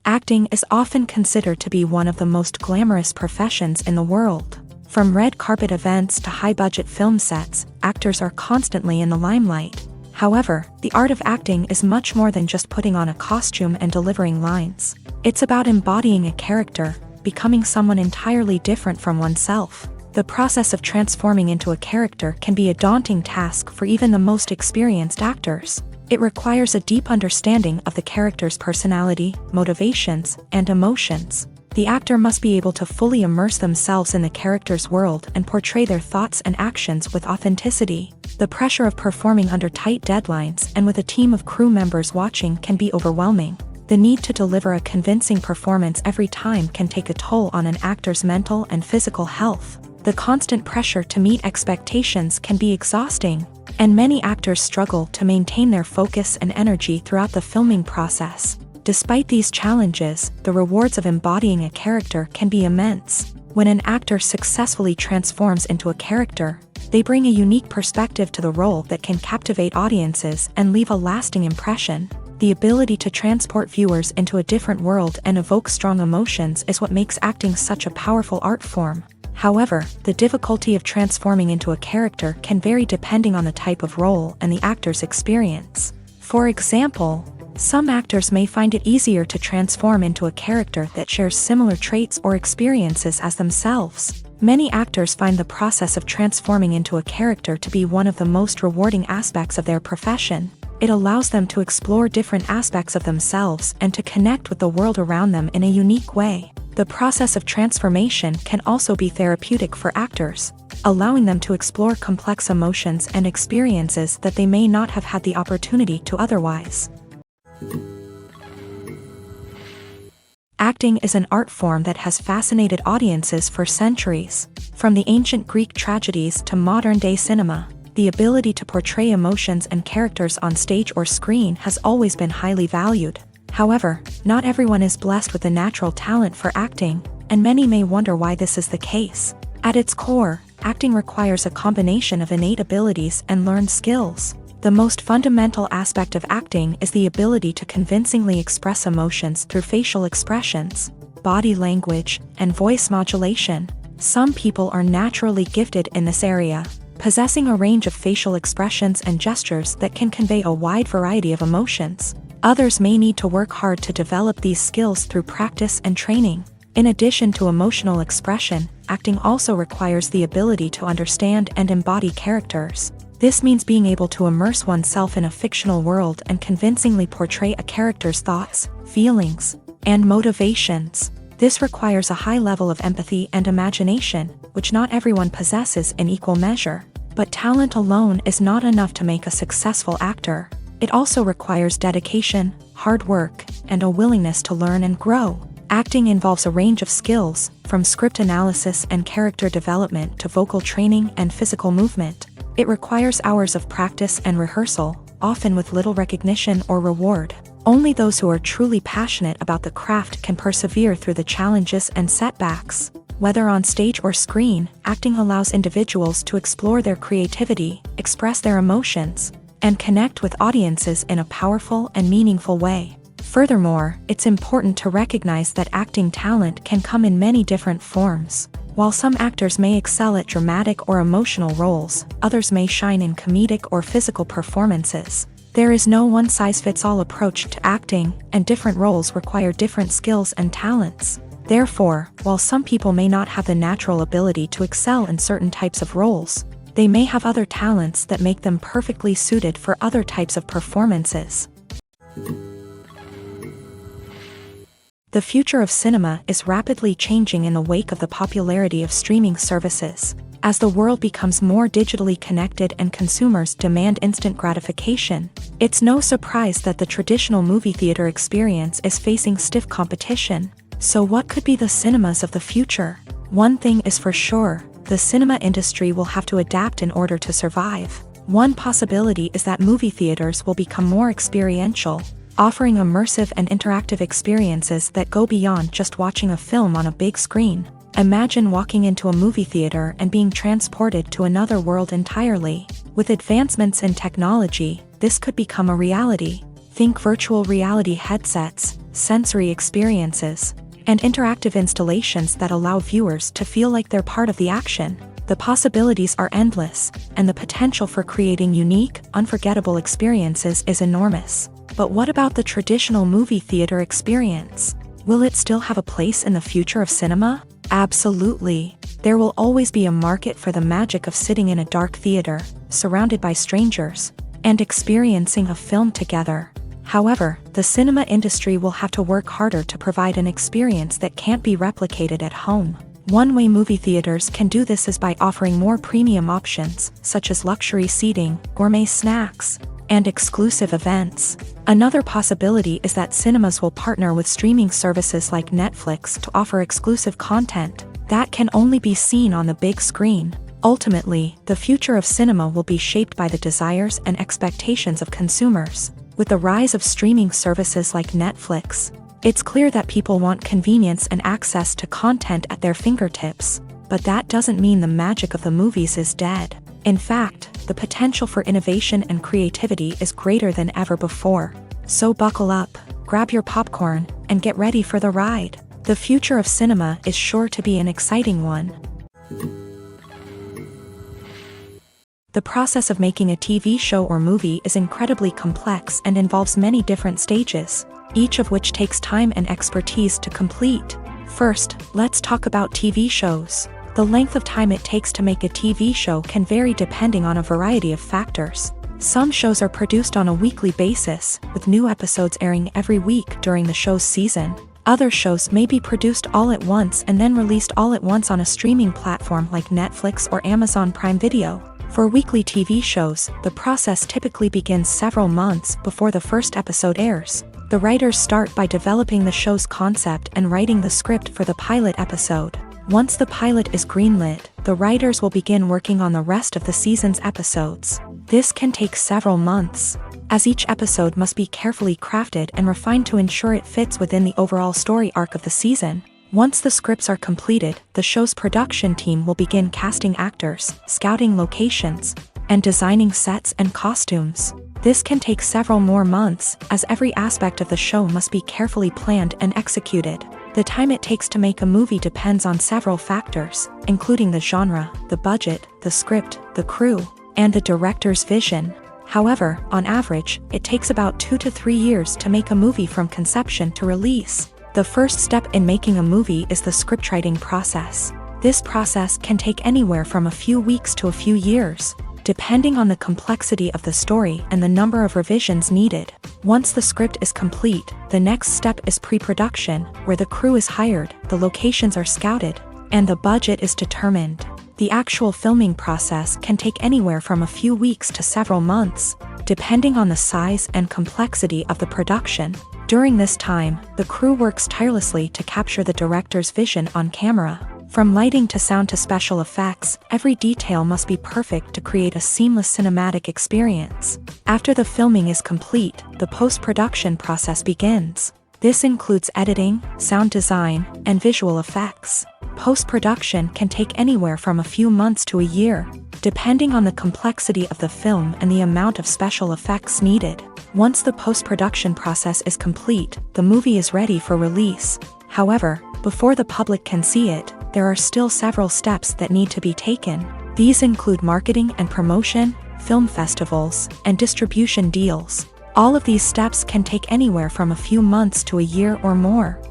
Acting is often considered to be one of the most glamorous professions in the world. From red carpet events to high-budget film sets, actors are constantly in the limelight. However, the art of acting is much more than just putting on a costume and delivering lines. It's about embodying a character, becoming someone entirely different from oneself. The process of transforming into a character can be a daunting task for even the most experienced actors. It requires a deep understanding of the character's personality, motivations, and emotions. The actor must be able to fully immerse themselves in the character's world and portray their thoughts and actions with authenticity. The pressure of performing under tight deadlines and with a team of crew members watching can be overwhelming. The need to deliver a convincing performance every time can take a toll on an actor's mental and physical health. The constant pressure to meet expectations can be exhausting, and many actors struggle to maintain their focus and energy throughout the filming process. Despite these challenges, the rewards of embodying a character can be immense. When an actor successfully transforms into a character, they bring a unique perspective to the role that can captivate audiences and leave a lasting impression. The ability to transport viewers into a different world and evoke strong emotions is what makes acting such a powerful art form. However, the difficulty of transforming into a character can vary depending on the type of role and the actor's experience. For example, some actors may find it easier to transform into a character that shares similar traits or experiences as themselves. Many actors find the process of transforming into a character to be one of the most rewarding aspects of their profession. It allows them to explore different aspects of themselves and to connect with the world around them in a unique way. The process of transformation can also be therapeutic for actors, allowing them to explore complex emotions and experiences that they may not have had the opportunity to otherwise. Acting is an art form that has fascinated audiences for centuries. From the ancient Greek tragedies to modern-day cinema, the ability to portray emotions and characters on stage or screen has always been highly valued. However, not everyone is blessed with the natural talent for acting, and many may wonder why this is the case. At its core, acting requires a combination of innate abilities and learned skills. The most fundamental aspect of acting is the ability to convincingly express emotions through facial expressions, body language, and voice modulation. Some people are naturally gifted in this area, possessing a range of facial expressions and gestures that can convey a wide variety of emotions. Others may need to work hard to develop these skills through practice and training. In addition to emotional expression, acting also requires the ability to understand and embody characters. This means being able to immerse oneself in a fictional world and convincingly portray a character's thoughts, feelings, and motivations. This requires a high level of empathy and imagination, which not everyone possesses in equal measure. But talent alone is not enough to make a successful actor. It also requires dedication, hard work, and a willingness to learn and grow. Acting involves a range of skills, from script analysis and character development to vocal training and physical movement. It requires hours of practice and rehearsal, often with little recognition or reward. Only those who are truly passionate about the craft can persevere through the challenges and setbacks. Whether on stage or screen, acting allows individuals to explore their creativity, express their emotions, and connect with audiences in a powerful and meaningful way. Furthermore, it's important to recognize that acting talent can come in many different forms. While some actors may excel at dramatic or emotional roles, others may shine in comedic or physical performances. There is no one-size-fits-all approach to acting, and different roles require different skills and talents. Therefore, while some people may not have the natural ability to excel in certain types of roles, they may have other talents that make them perfectly suited for other types of performances. The future of cinema is rapidly changing in the wake of the popularity of streaming services. As the world becomes more digitally connected and consumers demand instant gratification, it's no surprise that the traditional movie theater experience is facing stiff competition. So what could be the cinemas of the future? One thing is for sure, the cinema industry will have to adapt in order to survive. One possibility is that movie theaters will become more experiential, offering immersive and interactive experiences that go beyond just watching a film on a big screen. Imagine walking into a movie theater and being transported to another world entirely. With advancements in technology, this could become a reality. Think virtual reality headsets, sensory experiences, and interactive installations that allow viewers to feel like they're part of the action. The possibilities are endless, and the potential for creating unique, unforgettable experiences is enormous. But what about the traditional movie theater experience? Will it still have a place in the future of cinema? Absolutely. There will always be a market for the magic of sitting in a dark theater, surrounded by strangers, and experiencing a film together. However, the cinema industry will have to work harder to provide an experience that can't be replicated at home. One way movie theaters can do this is by offering more premium options, such as luxury seating, gourmet snacks, and exclusive events. Another possibility is that cinemas will partner with streaming services like Netflix to offer exclusive content that can only be seen on the big screen. Ultimately, the future of cinema will be shaped by the desires and expectations of consumers. With the rise of streaming services like Netflix, it's clear that people want convenience and access to content at their fingertips. But that doesn't mean the magic of the movies is dead. In fact, the potential for innovation and creativity is greater than ever before. So buckle up, grab your popcorn, and get ready for the ride. The future of cinema is sure to be an exciting one. The process of making a TV show or movie is incredibly complex and involves many different stages, each of which takes time and expertise to complete. First, let's talk about TV shows. The length of time it takes to make a TV show can vary depending on a variety of factors. Some shows are produced on a weekly basis, with new episodes airing every week during the show's season. Other shows may be produced all at once and then released all at once on a streaming platform like Netflix or Amazon Prime Video. For weekly TV shows, the process typically begins several months before the first episode airs. The writers start by developing the show's concept and writing the script for the pilot episode. Once the pilot is greenlit, the writers will begin working on the rest of the season's episodes. This can take several months, as each episode must be carefully crafted and refined to ensure it fits within the overall story arc of the season. Once the scripts are completed, the show's production team will begin casting actors, scouting locations, and designing sets and costumes. This can take several more months, as every aspect of the show must be carefully planned and executed. The time it takes to make a movie depends on several factors, including the genre, the budget, the script, the crew, and the director's vision. However, on average, it takes about 2 to 3 years to make a movie from conception to release. The first step in making a movie is the scriptwriting process. This process can take anywhere from a few weeks to a few years, depending on the complexity of the story and the number of revisions needed. Once the script is complete, the next step is pre-production, where the crew is hired, the locations are scouted, and the budget is determined. The actual filming process can take anywhere from a few weeks to several months, depending on the size and complexity of the production. During this time, the crew works tirelessly to capture the director's vision on camera. From lighting to sound to special effects, every detail must be perfect to create a seamless cinematic experience. After the filming is complete, the post-production process begins. This includes editing, sound design, and visual effects. Post-production can take anywhere from a few months to a year, depending on the complexity of the film and the amount of special effects needed. Once the post-production process is complete, the movie is ready for release. However, before the public can see it, there are still several steps that need to be taken. These include marketing and promotion, film festivals, and distribution deals. All of these steps can take anywhere from a few months to a year or more.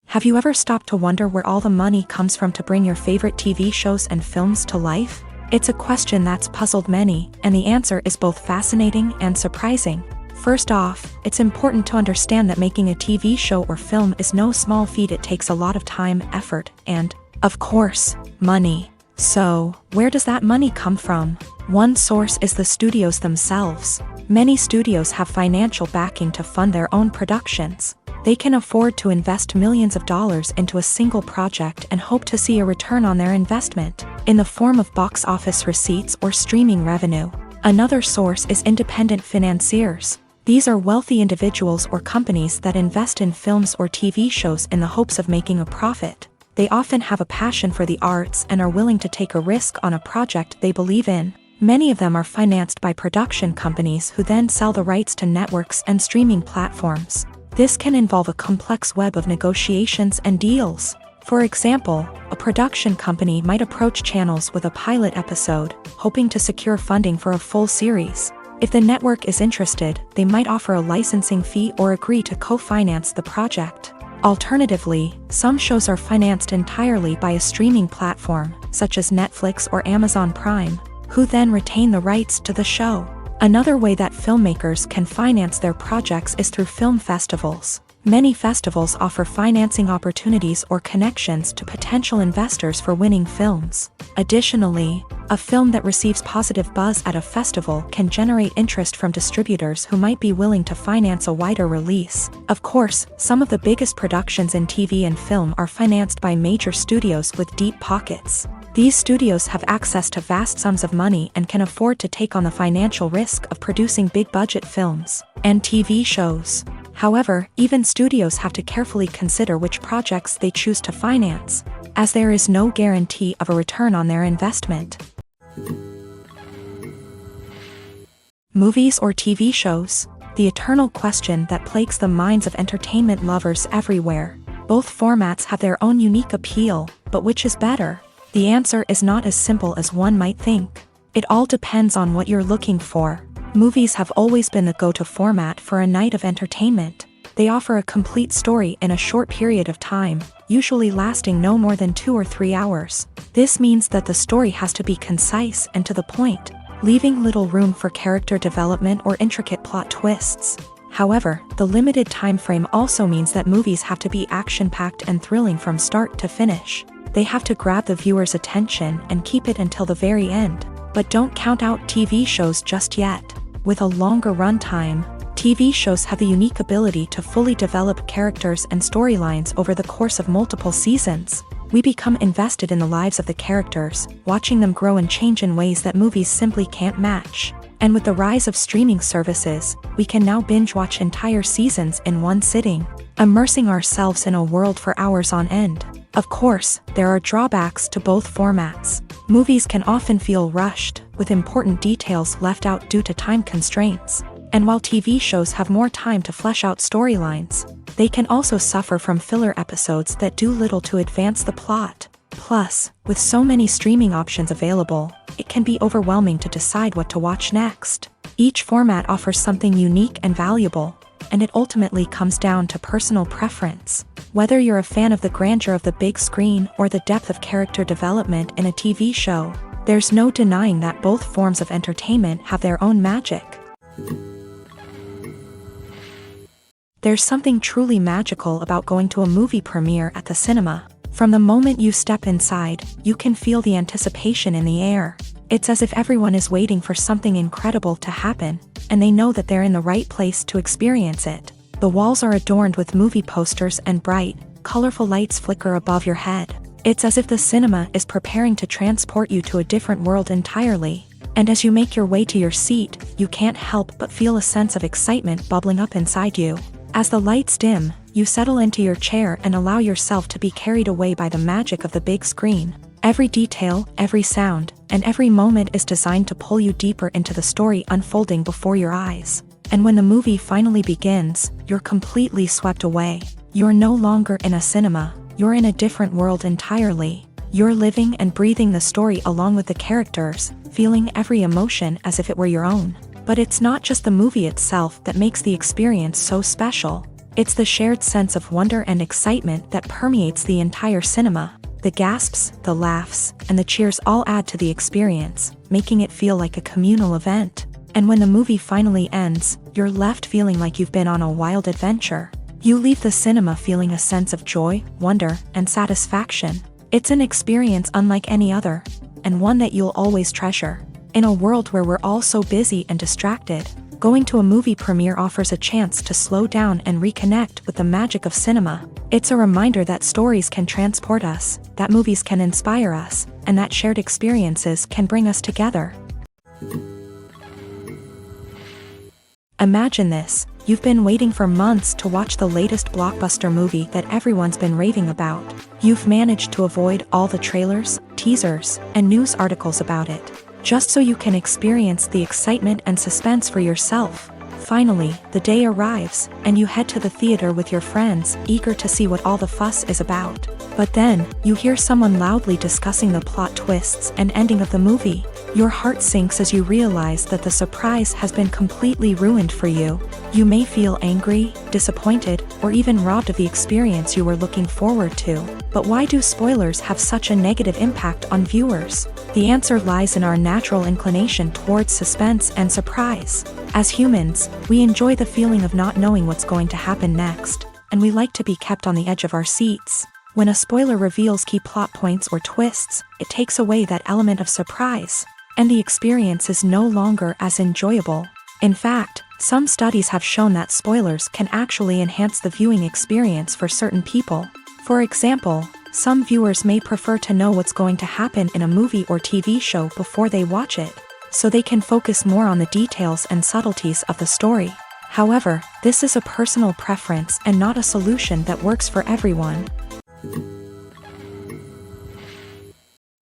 Have you ever stopped to wonder where all the money comes from to bring your favorite TV shows and films to life? It's a question that's puzzled many, and the answer is both fascinating and surprising. First off, it's important to understand that making a TV show or film is no small feat. It takes a lot of time, effort, and, of course, money. So, where does that money come from? One source is the studios themselves. Many studios have financial backing to fund their own productions. They can afford to invest millions of dollars into a single project and hope to see a return on their investment, in the form of box office receipts or streaming revenue. Another source is independent financiers. These are wealthy individuals or companies that invest in films or TV shows in the hopes of making a profit. They often have a passion for the arts and are willing to take a risk on a project they believe in. Many of them are financed by production companies who then sell the rights to networks and streaming platforms. This can involve a complex web of negotiations and deals. For example, a production company might approach channels with a pilot episode, hoping to secure funding for a full series. If the network is interested, they might offer a licensing fee or agree to co-finance the project. Alternatively, some shows are financed entirely by a streaming platform, such as Netflix or Amazon Prime, who then retain the rights to the show. Another way that filmmakers can finance their projects is through film festivals. Many festivals offer financing opportunities or connections to potential investors for winning films. Additionally, a film that receives positive buzz at a festival can generate interest from distributors who might be willing to finance a wider release. Of course, some of the biggest productions in TV and film are financed by major studios with deep pockets. These studios have access to vast sums of money and can afford to take on the financial risk of producing big-budget films and TV shows. However, even studios have to carefully consider which projects they choose to finance, as there is no guarantee of a return on their investment. Movies or TV shows? The eternal question that plagues the minds of entertainment lovers everywhere. Both formats have their own unique appeal, but which is better? The answer is not as simple as one might think. It all depends on what you're looking for. Movies have always been the go-to format for a night of entertainment. They offer a complete story in a short period of time, usually lasting no more than 2 or 3 hours. This means that the story has to be concise and to the point, leaving little room for character development or intricate plot twists. However, the limited time frame also means that movies have to be action-packed and thrilling from start to finish. They have to grab the viewer's attention and keep it until the very end. But don't count out TV shows just yet. With a longer runtime, TV shows have the unique ability to fully develop characters and storylines over the course of multiple seasons. We become invested in the lives of the characters, watching them grow and change in ways that movies simply can't match. And with the rise of streaming services, we can now binge-watch entire seasons in one sitting, immersing ourselves in a world for hours on end. Of course, there are drawbacks to both formats. Movies can often feel rushed, with important details left out due to time constraints. And while TV shows have more time to flesh out storylines, they can also suffer from filler episodes that do little to advance the plot. Plus, with so many streaming options available, it can be overwhelming to decide what to watch next. Each format offers something unique and valuable, and it ultimately comes down to personal preference. Whether you're a fan of the grandeur of the big screen or the depth of character development in a TV show, there's no denying that both forms of entertainment have their own magic. There's something truly magical about going to a movie premiere at the cinema. From the moment you step inside, you can feel the anticipation in the air. It's as if everyone is waiting for something incredible to happen, and they know that they're in the right place to experience it. The walls are adorned with movie posters and bright, colorful lights flicker above your head. It's as if the cinema is preparing to transport you to a different world entirely. And as you make your way to your seat, you can't help but feel a sense of excitement bubbling up inside you. As the lights dim, you settle into your chair and allow yourself to be carried away by the magic of the big screen. Every detail, every sound, and every moment is designed to pull you deeper into the story unfolding before your eyes. And when the movie finally begins, you're completely swept away. You're no longer in a cinema, you're in a different world entirely. You're living and breathing the story along with the characters, feeling every emotion as if it were your own. But it's not just the movie itself that makes the experience so special. It's the shared sense of wonder and excitement that permeates the entire cinema. The gasps, the laughs, and the cheers all add to the experience, making it feel like a communal event. And when the movie finally ends, you're left feeling like you've been on a wild adventure. You leave the cinema feeling a sense of joy, wonder, and satisfaction. It's an experience unlike any other, and one that you'll always treasure. In a world where we're all so busy and distracted, going to a movie premiere offers a chance to slow down and reconnect with the magic of cinema. It's a reminder that stories can transport us, that movies can inspire us, and that shared experiences can bring us together. Imagine this. You've been waiting for months to watch the latest blockbuster movie that everyone's been raving about. You've managed to avoid all the trailers, teasers, and news articles about it, just so you can experience the excitement and suspense for yourself. Finally, the day arrives, and you head to the theater with your friends, eager to see what all the fuss is about. But then, you hear someone loudly discussing the plot twists and ending of the movie. Your heart sinks as you realize that the surprise has been completely ruined for you. You may feel angry, disappointed, or even robbed of the experience you were looking forward to. But why do spoilers have such a negative impact on viewers? The answer lies in our natural inclination towards suspense and surprise. As humans, we enjoy the feeling of not knowing what's going to happen next, and we like to be kept on the edge of our seats. When a spoiler reveals key plot points or twists, it takes away that element of surprise, and the experience is no longer as enjoyable. In fact, some studies have shown that spoilers can actually enhance the viewing experience for certain people. For example, Some viewers may prefer to know what's going to happen in a movie or TV show before they watch it, so they can focus more on the details and subtleties of the story. However, this is a personal preference and not a solution that works for everyone.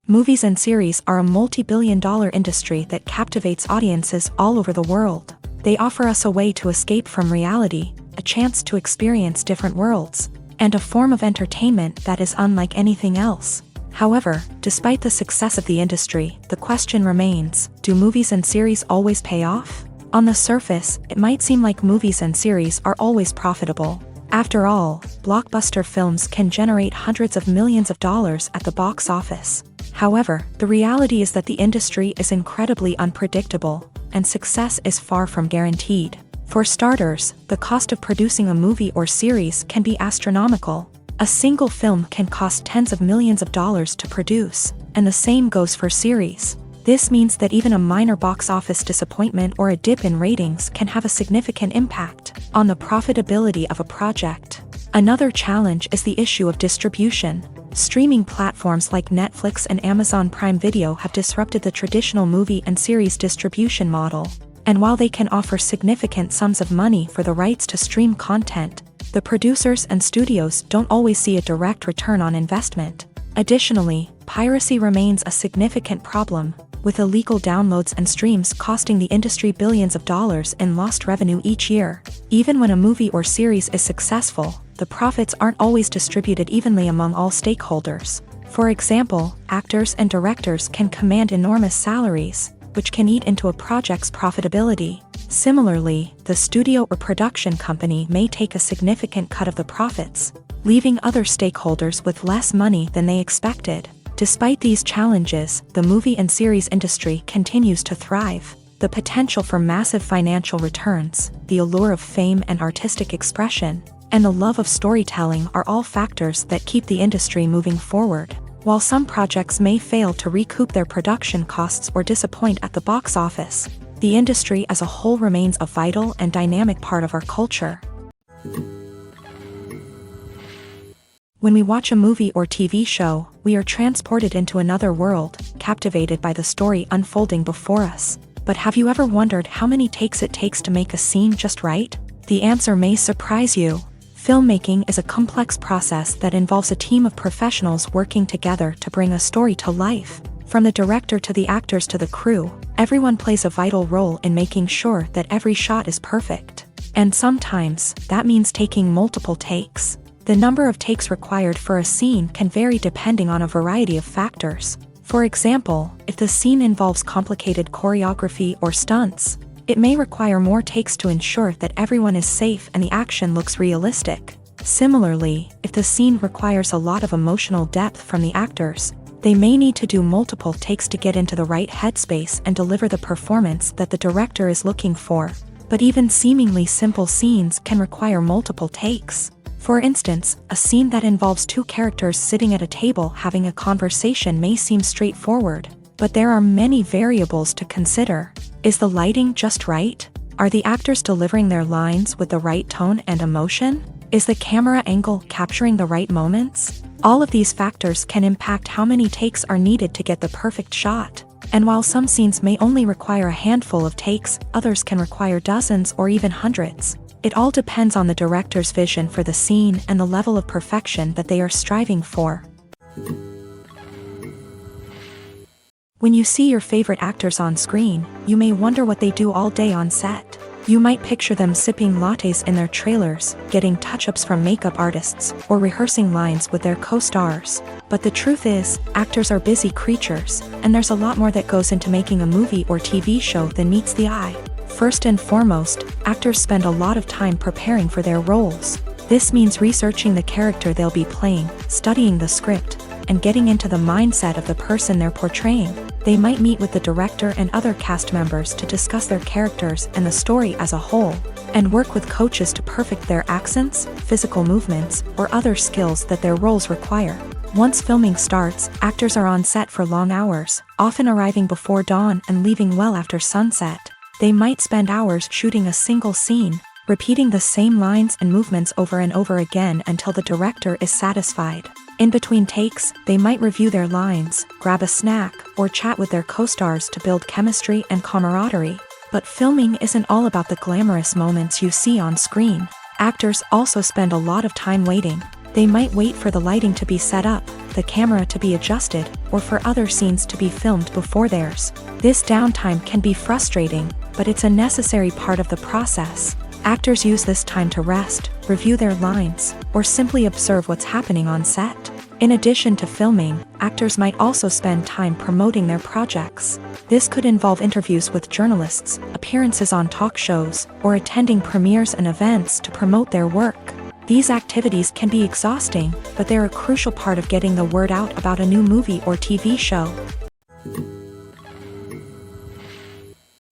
Movies and series are a multi-billion-dollar industry that captivates audiences all over the world. They offer us a way to escape from reality, a chance to experience different worlds, and a form of entertainment that is unlike anything else. However, despite the success of the industry, the question remains, do movies and series always pay off? On the surface, it might seem like movies and series are always profitable. After all, blockbuster films can generate hundreds of millions of dollars at the box office. However, the reality is that the industry is incredibly unpredictable, and success is far from guaranteed. For starters, the cost of producing a movie or series can be astronomical. A single film can cost tens of millions of dollars to produce, and the same goes for series. This means that even a minor box office disappointment or a dip in ratings can have a significant impact on the profitability of a project. Another challenge is the issue of distribution. Streaming platforms like Netflix and Amazon Prime Video have disrupted the traditional movie and series distribution model. And while they can offer significant sums of money for the rights to stream content, the producers and studios don't always see a direct return on investment. Additionally, piracy remains a significant problem, with illegal downloads and streams costing the industry billions of dollars in lost revenue each year. Even when a movie or series is successful, the profits aren't always distributed evenly among all stakeholders. For example, actors and directors can command enormous salaries, which can eat into a project's profitability. Similarly, the studio or production company may take a significant cut of the profits, leaving other stakeholders with less money than they expected. Despite these challenges, the movie and series industry continues to thrive. The potential for massive financial returns, the allure of fame and artistic expression, and the love of storytelling are all factors that keep the industry moving forward. While some projects may fail to recoup their production costs or disappoint at the box office, the industry as a whole remains a vital and dynamic part of our culture. When we watch a movie or TV show, we are transported into another world, captivated by the story unfolding before us. But have you ever wondered how many takes it takes to make a scene just right? The answer may surprise you. Filmmaking is a complex process that involves a team of professionals working together to bring a story to life. From the director to the actors to the crew, everyone plays a vital role in making sure that every shot is perfect. And sometimes, that means taking multiple takes. The number of takes required for a scene can vary depending on a variety of factors. For example, if the scene involves complicated choreography or stunts, it may require more takes to ensure that everyone is safe and the action looks realistic. Similarly, if the scene requires a lot of emotional depth from the actors, they may need to do multiple takes to get into the right headspace and deliver the performance that the director is looking for. But even seemingly simple scenes can require multiple takes. For instance, a scene that involves two characters sitting at a table having a conversation may seem straightforward, but there are many variables to consider. Is the lighting just right? Are the actors delivering their lines with the right tone and emotion? Is the camera angle capturing the right moments? All of these factors can impact how many takes are needed to get the perfect shot. And while some scenes may only require a handful of takes, others can require dozens or even hundreds. It all depends on the director's vision for the scene and the level of perfection that they are striving for. When you see your favorite actors on screen, you may wonder what they do all day on set. You might picture them sipping lattes in their trailers, getting touch-ups from makeup artists, or rehearsing lines with their co-stars. But the truth is, actors are busy creatures, and there's a lot more that goes into making a movie or TV show than meets the eye. First and foremost, actors spend a lot of time preparing for their roles. This means researching the character they'll be playing, studying the script, and getting into the mindset of the person they're portraying. They might meet with the director and other cast members to discuss their characters and the story as a whole, and work with coaches to perfect their accents, physical movements, or other skills that their roles require. Once filming starts, actors are on set for long hours, often arriving before dawn and leaving well after sunset. They might spend hours shooting a single scene, repeating the same lines and movements over and over again until the director is satisfied. In between takes, they might review their lines, grab a snack, or chat with their co-stars to build chemistry and camaraderie. But filming isn't all about the glamorous moments you see on screen. Actors also spend a lot of time waiting. They might wait for the lighting to be set up, the camera to be adjusted, or for other scenes to be filmed before theirs. This downtime can be frustrating, but it's a necessary part of the process. Actors use this time to rest, review their lines, or simply observe what's happening on set. In addition to filming, actors might also spend time promoting their projects. This could involve interviews with journalists, appearances on talk shows, or attending premieres and events to promote their work. These activities can be exhausting, but they're a crucial part of getting the word out about a new movie or TV show.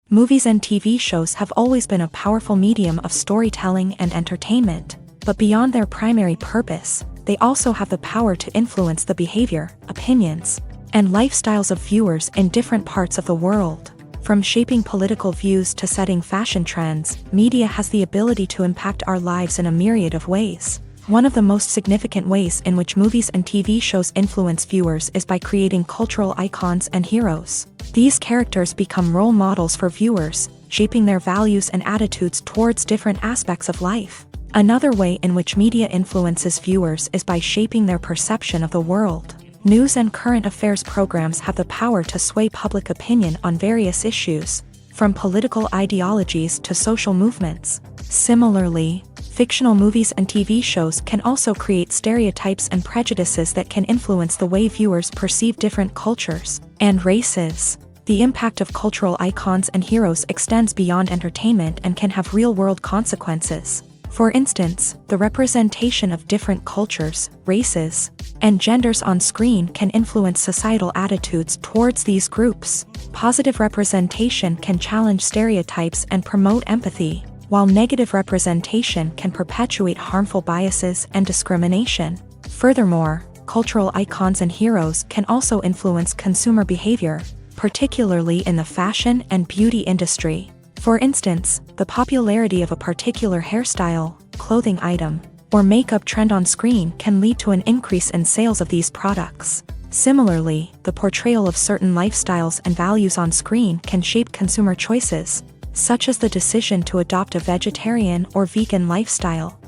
Movies and TV shows have always been a powerful medium of storytelling and entertainment, but beyond their primary purpose, they also have the power to influence the behavior, opinions, and lifestyles of viewers in different parts of the world. From shaping political views to setting fashion trends, media has the ability to impact our lives in a myriad of ways. One of the most significant ways in which movies and TV shows influence viewers is by creating cultural icons and heroes. These characters become role models for viewers, shaping their values and attitudes towards different aspects of life. Another way in which media influences viewers is by shaping their perception of the world. News and current affairs programs have the power to sway public opinion on various issues, from political ideologies to social movements. Similarly, fictional movies and TV shows can also create stereotypes and prejudices that can influence the way viewers perceive different cultures and races. The impact of cultural icons and heroes extends beyond entertainment and can have real-world consequences. For instance, the representation of different cultures, races, and genders on screen can influence societal attitudes towards these groups. Positive representation can challenge stereotypes and promote empathy, while negative representation can perpetuate harmful biases and discrimination. Furthermore, cultural icons and heroes can also influence consumer behavior, particularly in the fashion and beauty industry. For instance, the popularity of a particular hairstyle, clothing item, or makeup trend on screen can lead to an increase in sales of these products. Similarly, the portrayal of certain lifestyles and values on screen can shape consumer choices, such as the decision to adopt a vegetarian or vegan lifestyle.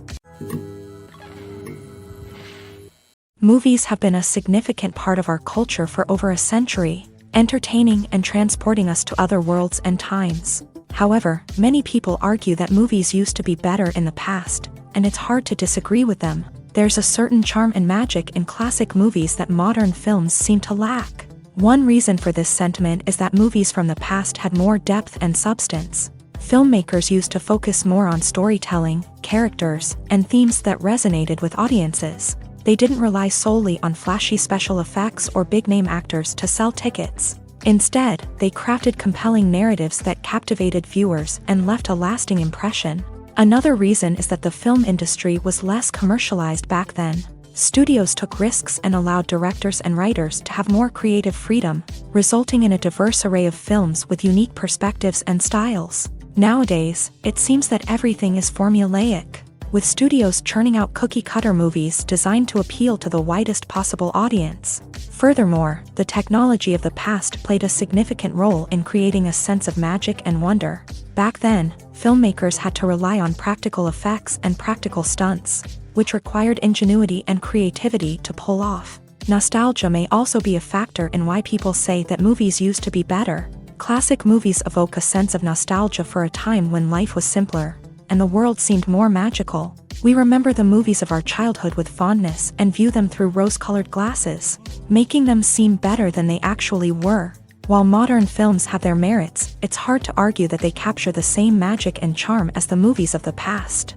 Movies have been a significant part of our culture for over a century, entertaining and transporting us to other worlds and times. However, many people argue that movies used to be better in the past, and it's hard to disagree with them. There's a certain charm and magic in classic movies that modern films seem to lack. One reason for this sentiment is that movies from the past had more depth and substance. Filmmakers used to focus more on storytelling, characters, and themes that resonated with audiences. They didn't rely solely on flashy special effects or big-name actors to sell tickets. Instead, they crafted compelling narratives that captivated viewers and left a lasting impression. Another reason is that the film industry was less commercialized back then. Studios took risks and allowed directors and writers to have more creative freedom, resulting in a diverse array of films with unique perspectives and styles. Nowadays, it seems that everything is formulaic, with studios churning out cookie-cutter movies designed to appeal to the widest possible audience. Furthermore, the technology of the past played a significant role in creating a sense of magic and wonder. Back then, filmmakers had to rely on practical effects and practical stunts, which required ingenuity and creativity to pull off. Nostalgia may also be a factor in why people say that movies used to be better. Classic movies evoke a sense of nostalgia for a time when life was simpler, and the world seemed more magical. We remember the movies of our childhood with fondness and view them through rose-colored glasses, making them seem better than they actually were. While modern films have their merits, it's hard to argue that they capture the same magic and charm as the movies of the past.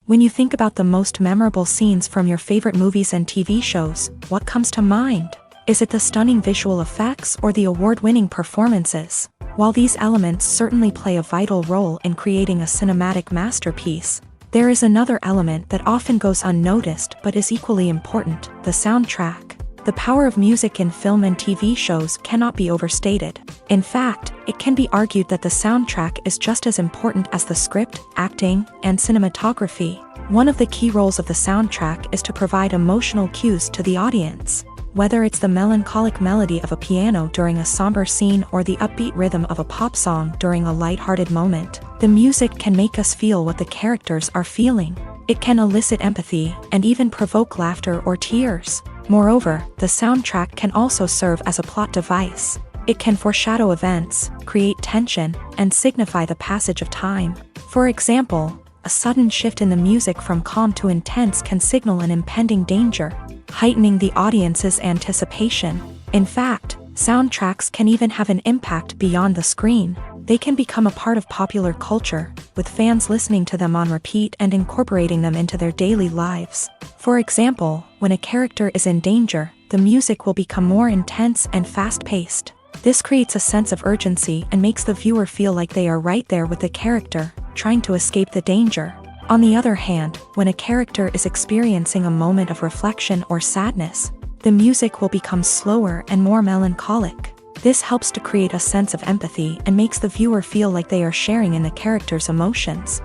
When you think about the most memorable scenes from your favorite movies and TV shows, what comes to mind? Is it the stunning visual effects or the award-winning performances? While these elements certainly play a vital role in creating a cinematic masterpiece, there is another element that often goes unnoticed but is equally important: the soundtrack. The power of music in film and TV shows cannot be overstated. In fact, it can be argued that the soundtrack is just as important as the script, acting, and cinematography. One of the key roles of the soundtrack is to provide emotional cues to the audience. Whether it's the melancholic melody of a piano during a somber scene or the upbeat rhythm of a pop song during a lighthearted moment, the music can make us feel what the characters are feeling. It can elicit empathy and even provoke laughter or tears. Moreover, the soundtrack can also serve as a plot device. It can foreshadow events, create tension, and signify the passage of time. For example, a sudden shift in the music from calm to intense can signal an impending danger, heightening the audience's anticipation. In fact, soundtracks can even have an impact beyond the screen. They can become a part of popular culture, with fans listening to them on repeat and incorporating them into their daily lives. For example, when a character is in danger, the music will become more intense and fast-paced. This creates a sense of urgency and makes the viewer feel like they are right there with the character, trying to escape the danger. On the other hand, when a character is experiencing a moment of reflection or sadness, the music will become slower and more melancholic. This helps to create a sense of empathy and makes the viewer feel like they are sharing in the character's emotions.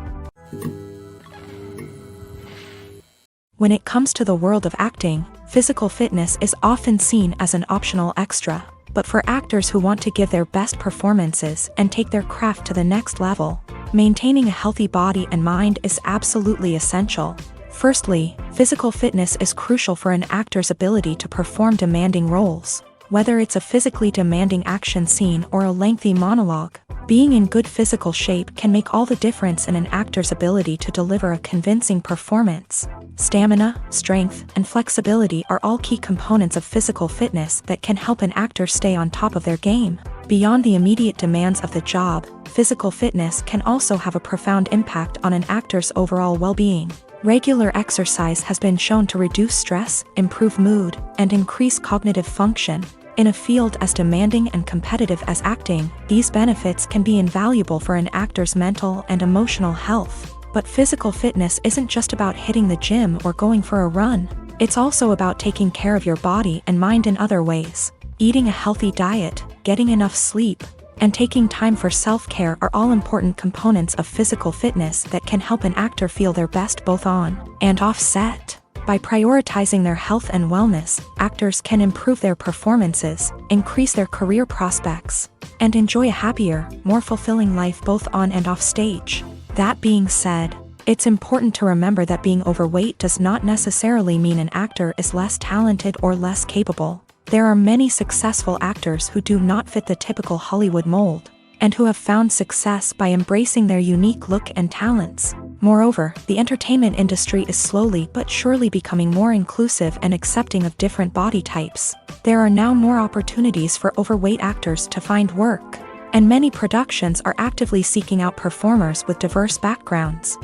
When it comes to the world of acting, physical fitness is often seen as an optional extra. But for actors who want to give their best performances and take their craft to the next level, maintaining a healthy body and mind is absolutely essential. Firstly, physical fitness is crucial for an actor's ability to perform demanding roles. Whether it's a physically demanding action scene or a lengthy monologue, being in good physical shape can make all the difference in an actor's ability to deliver a convincing performance. Stamina, strength, and flexibility are all key components of physical fitness that can help an actor stay on top of their game. Beyond the immediate demands of the job, physical fitness can also have a profound impact on an actor's overall well-being. Regular exercise has been shown to reduce stress, improve mood, and increase cognitive function. In a field as demanding and competitive as acting, these benefits can be invaluable for an actor's mental and emotional health. But physical fitness isn't just about hitting the gym or going for a run. It's also about taking care of your body and mind in other ways. Eating a healthy diet, getting enough sleep, and taking time for self-care are all important components of physical fitness that can help an actor feel their best both on and off set. By prioritizing their health and wellness, actors can improve their performances, increase their career prospects, and enjoy a happier, more fulfilling life both on and off stage. That being said, it's important to remember that being overweight does not necessarily mean an actor is less talented or less capable. There are many successful actors who do not fit the typical Hollywood mold, and who have found success by embracing their unique look and talents. Moreover, the entertainment industry is slowly but surely becoming more inclusive and accepting of different body types. There are now more opportunities for overweight actors to find work, and many productions are actively seeking out performers with diverse backgrounds.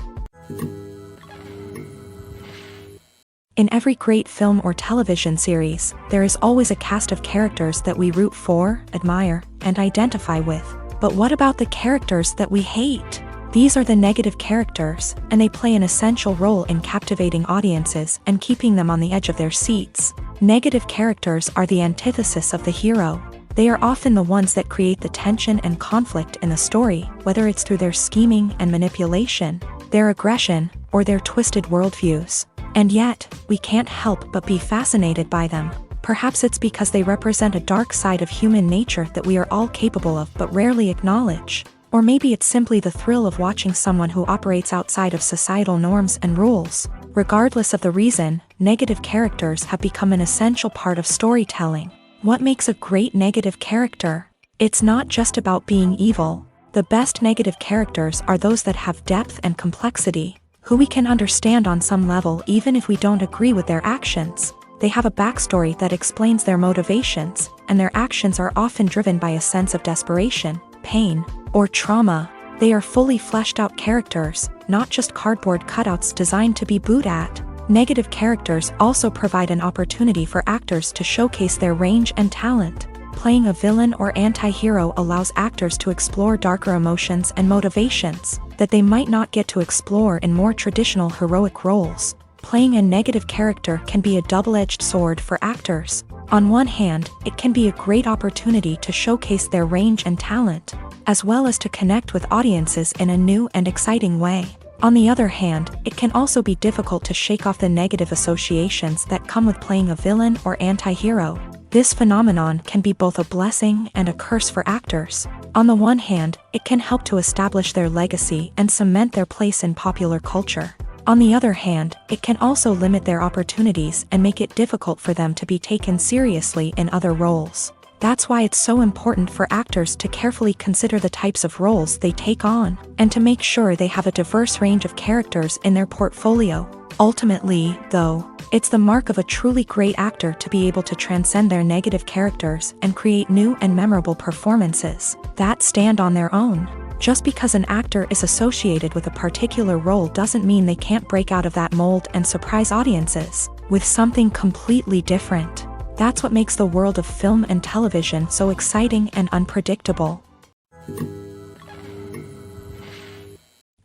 In every great film or television series, there is always a cast of characters that we root for, admire, and identify with. But what about the characters that we hate? These are the negative characters, and they play an essential role in captivating audiences and keeping them on the edge of their seats. Negative characters are the antithesis of the hero. They are often the ones that create the tension and conflict in the story, whether it's through their scheming and manipulation, their aggression, or their twisted worldviews. And yet, we can't help but be fascinated by them. Perhaps it's because they represent a dark side of human nature that we are all capable of but rarely acknowledge. Or maybe it's simply the thrill of watching someone who operates outside of societal norms and rules. Regardless of the reason, negative characters have become an essential part of storytelling. What makes a great negative character? It's not just about being evil. The best negative characters are those that have depth and complexity, who we can understand on some level even if we don't agree with their actions. They have a backstory that explains their motivations, and their actions are often driven by a sense of desperation, pain, or trauma. They are fully fleshed out characters, not just cardboard cutouts designed to be booed at. Negative characters also provide an opportunity for actors to showcase their range and talent. Playing a villain or anti-hero allows actors to explore darker emotions and motivations that they might not get to explore in more traditional heroic roles. Playing a negative character can be a double-edged sword for actors. On one hand, it can be a great opportunity to showcase their range and talent, as well as to connect with audiences in a new and exciting way. On the other hand, it can also be difficult to shake off the negative associations that come with playing a villain or anti-hero. This phenomenon can be both a blessing and a curse for actors. On the one hand, it can help to establish their legacy and cement their place in popular culture. On the other hand, it can also limit their opportunities and make it difficult for them to be taken seriously in other roles. That's why it's so important for actors to carefully consider the types of roles they take on, and to make sure they have a diverse range of characters in their portfolio. Ultimately, though, it's the mark of a truly great actor to be able to transcend their negative characters and create new and memorable performances that stand on their own. Just because an actor is associated with a particular role doesn't mean they can't break out of that mold and surprise audiences with something completely different. That's what makes the world of film and television so exciting and unpredictable.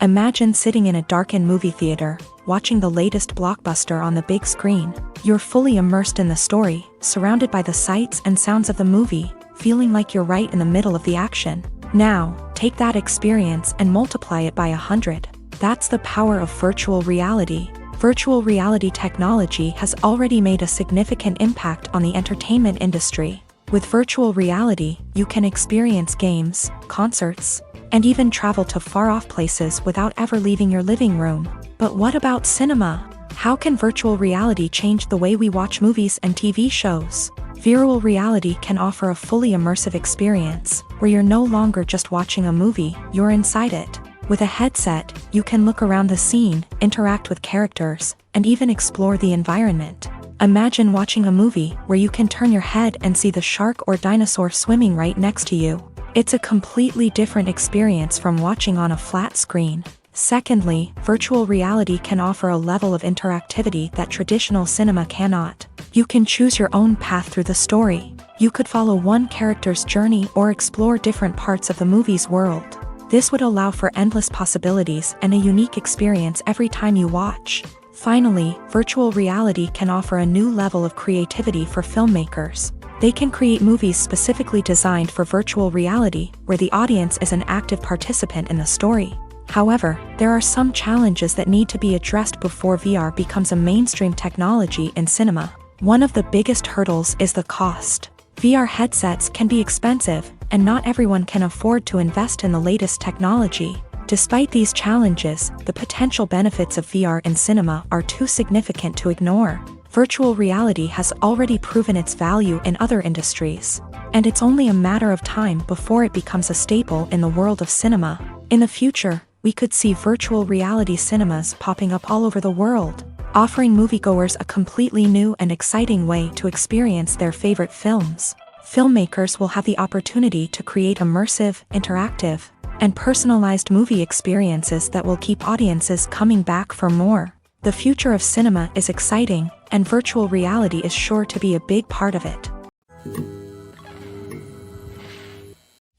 Imagine sitting in a darkened movie theater, watching the latest blockbuster on the big screen. You're fully immersed in the story, surrounded by the sights and sounds of the movie, feeling like you're right in the middle of the action. Now, take that experience and multiply it by 100. That's the power of virtual reality. Virtual reality technology has already made a significant impact on the entertainment industry. With virtual reality, you can experience games, concerts, and even travel to far-off places without ever leaving your living room. But what about cinema? How can virtual reality change the way we watch movies and TV shows? Virtual reality can offer a fully immersive experience, where you're no longer just watching a movie, you're inside it. With a headset, you can look around the scene, interact with characters, and even explore the environment. Imagine watching a movie where you can turn your head and see the shark or dinosaur swimming right next to you. It's a completely different experience from watching on a flat screen. Secondly, virtual reality can offer a level of interactivity that traditional cinema cannot. You can choose your own path through the story. You could follow one character's journey or explore different parts of the movie's world. This would allow for endless possibilities and a unique experience every time you watch. Finally, virtual reality can offer a new level of creativity for filmmakers. They can create movies specifically designed for virtual reality, where the audience is an active participant in the story. However, there are some challenges that need to be addressed before VR becomes a mainstream technology in cinema. One of the biggest hurdles is the cost. VR headsets can be expensive, and not everyone can afford to invest in the latest technology. Despite these challenges, the potential benefits of VR in cinema are too significant to ignore. Virtual reality has already proven its value in other industries, and it's only a matter of time before it becomes a staple in the world of cinema. In the future, we could see virtual reality cinemas popping up all over the world, offering moviegoers a completely new and exciting way to experience their favorite films. Filmmakers will have the opportunity to create immersive, interactive, and personalized movie experiences that will keep audiences coming back for more. The future of cinema is exciting, and virtual reality is sure to be a big part of it.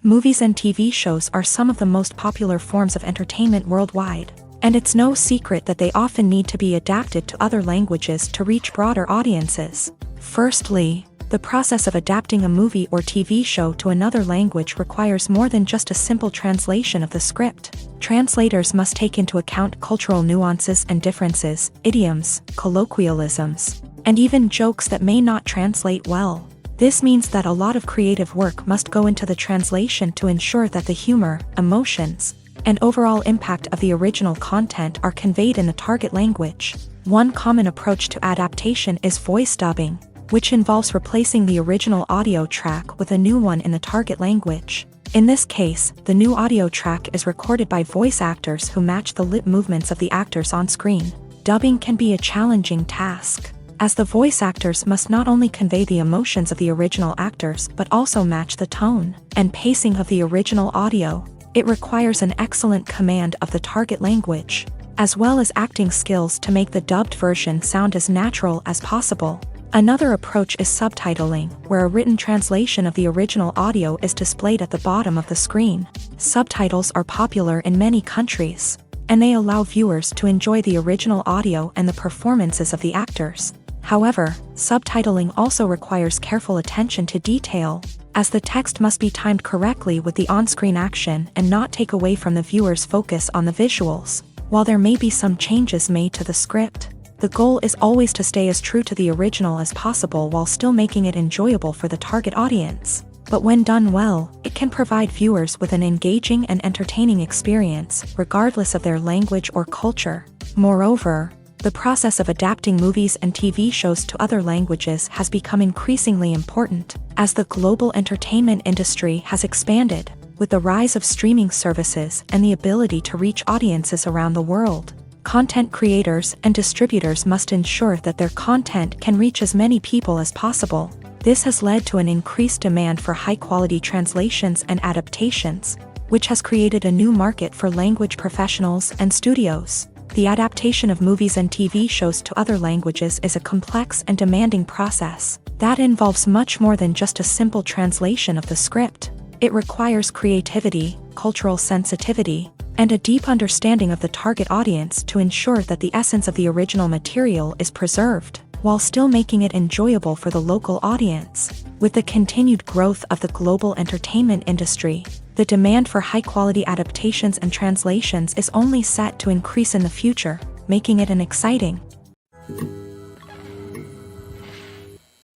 Movies and TV shows are some of the most popular forms of entertainment worldwide, and it's no secret that they often need to be adapted to other languages to reach broader audiences. Firstly, the process of adapting a movie or TV show to another language requires more than just a simple translation of the script. Translators must take into account cultural nuances and differences, idioms, colloquialisms, and even jokes that may not translate well. This means that a lot of creative work must go into the translation to ensure that the humor, emotions, and overall impact of the original content are conveyed in the target language. One common approach to adaptation is voice dubbing, which involves replacing the original audio track with a new one in the target language. In this case, the new audio track is recorded by voice actors who match the lip movements of the actors on screen. Dubbing can be a challenging task, as the voice actors must not only convey the emotions of the original actors but also match the tone and pacing of the original audio. It requires an excellent command of the target language, as well as acting skills to make the dubbed version sound as natural as possible. Another approach is subtitling, where a written translation of the original audio is displayed at the bottom of the screen. Subtitles are popular in many countries, and they allow viewers to enjoy the original audio and the performances of the actors. However, subtitling also requires careful attention to detail, as the text must be timed correctly with the on-screen action and not take away from the viewer's focus on the visuals. While there may be some changes made to the script, the goal is always to stay as true to the original as possible while still making it enjoyable for the target audience. But when done well, it can provide viewers with an engaging and entertaining experience, regardless of their language or culture. Moreover, the process of adapting movies and TV shows to other languages has become increasingly important, as the global entertainment industry has expanded, with the rise of streaming services and the ability to reach audiences around the world. Content creators and distributors must ensure that their content can reach as many people as possible. This has led to an increased demand for high-quality translations and adaptations, which has created a new market for language professionals and studios. The adaptation of movies and TV shows to other languages is a complex and demanding process that involves much more than just a simple translation of the script. It requires creativity, cultural sensitivity, and a deep understanding of the target audience to ensure that the essence of the original material is preserved, while still making it enjoyable for the local audience. With the continued growth of the global entertainment industry, the demand for high-quality adaptations and translations is only set to increase in the future, making it an exciting.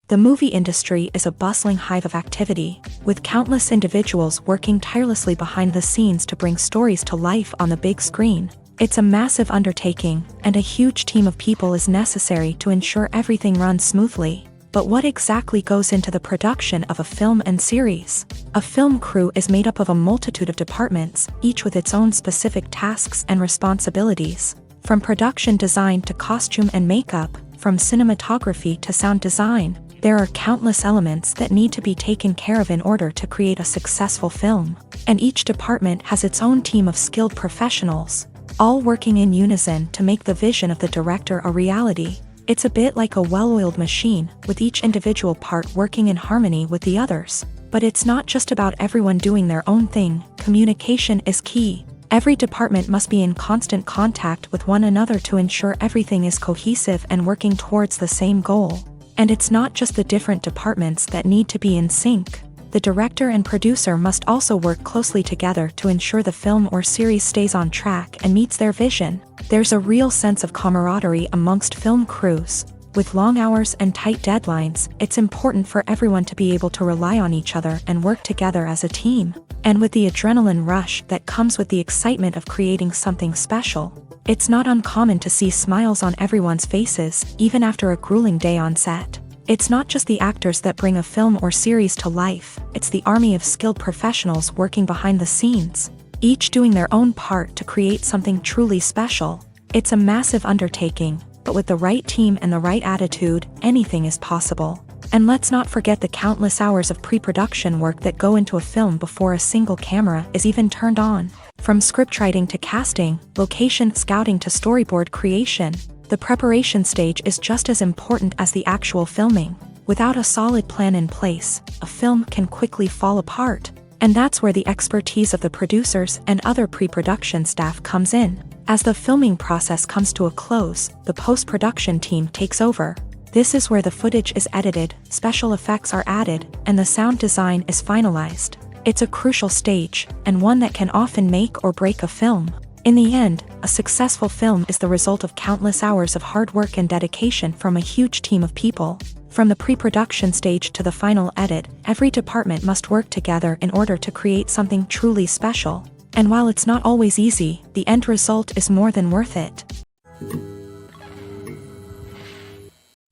The movie industry is a bustling hive of activity, with countless individuals working tirelessly behind the scenes to bring stories to life on the big screen. It's a massive undertaking, and a huge team of people is necessary to ensure everything runs smoothly. But what exactly goes into the production of a film and series? A film crew is made up of a multitude of departments, each with its own specific tasks and responsibilities. From production design to costume and makeup, from cinematography to sound design, there are countless elements that need to be taken care of in order to create a successful film. And each department has its own team of skilled professionals, all working in unison to make the vision of the director a reality. It's a bit like a well-oiled machine, with each individual part working in harmony with the others. But it's not just about everyone doing their own thing. Communication is key. Every department must be in constant contact with one another to ensure everything is cohesive and working towards the same goal. And it's not just the different departments that need to be in sync. The director and producer must also work closely together to ensure the film or series stays on track and meets their vision. There's a real sense of camaraderie amongst film crews. With long hours and tight deadlines, it's important for everyone to be able to rely on each other and work together as a team. And with the adrenaline rush that comes with the excitement of creating something special, it's not uncommon to see smiles on everyone's faces, even after a grueling day on set. It's not just the actors that bring a film or series to life, it's the army of skilled professionals working behind the scenes, each doing their own part to create something truly special. It's a massive undertaking, but with the right team and the right attitude, anything is possible. And let's not forget the countless hours of pre-production work that go into a film before a single camera is even turned on. From scriptwriting to casting, location scouting to storyboard creation, the preparation stage is just as important as the actual filming. Without a solid plan in place, a film can quickly fall apart. And that's where the expertise of the producers and other pre-production staff comes in. As the filming process comes to a close, the post-production team takes over. This is where the footage is edited, special effects are added, and the sound design is finalized. It's a crucial stage, and one that can often make or break a film. In the end, a successful film is the result of countless hours of hard work and dedication from a huge team of people. From the pre-production stage to the final edit, every department must work together in order to create something truly special. And while it's not always easy, the end result is more than worth it.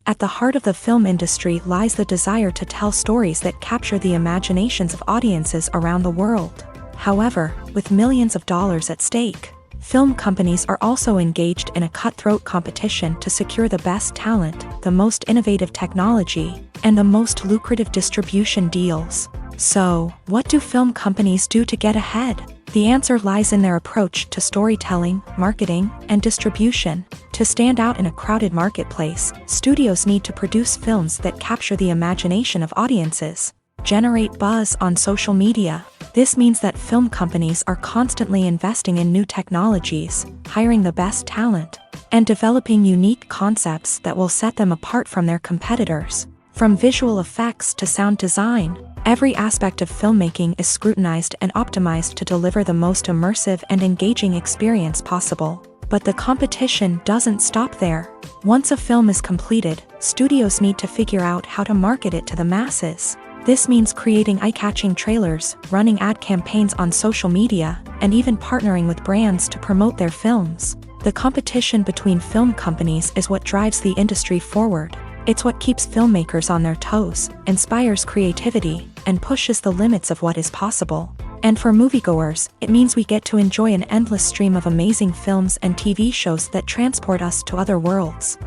At the heart of the film industry lies the desire to tell stories that capture the imaginations of audiences around the world. However, with millions of dollars at stake, film companies are also engaged in a cutthroat competition to secure the best talent, the most innovative technology, and the most lucrative distribution deals. So, what do film companies do to get ahead? The answer lies in their approach to storytelling, marketing, and distribution. To stand out in a crowded marketplace, studios need to produce films that capture the imagination of audiences, generate buzz on social media. This means that film companies are constantly investing in new technologies, hiring the best talent, and developing unique concepts that will set them apart from their competitors. From visual effects to sound design, every aspect of filmmaking is scrutinized and optimized to deliver the most immersive and engaging experience possible. But the competition doesn't stop there. Once a film is completed, studios need to figure out how to market it to the masses. This means creating eye-catching trailers, running ad campaigns on social media, and even partnering with brands to promote their films. The competition between film companies is what drives the industry forward. It's what keeps filmmakers on their toes, inspires creativity, and pushes the limits of what is possible. And for moviegoers, it means we get to enjoy an endless stream of amazing films and TV shows that transport us to other worlds.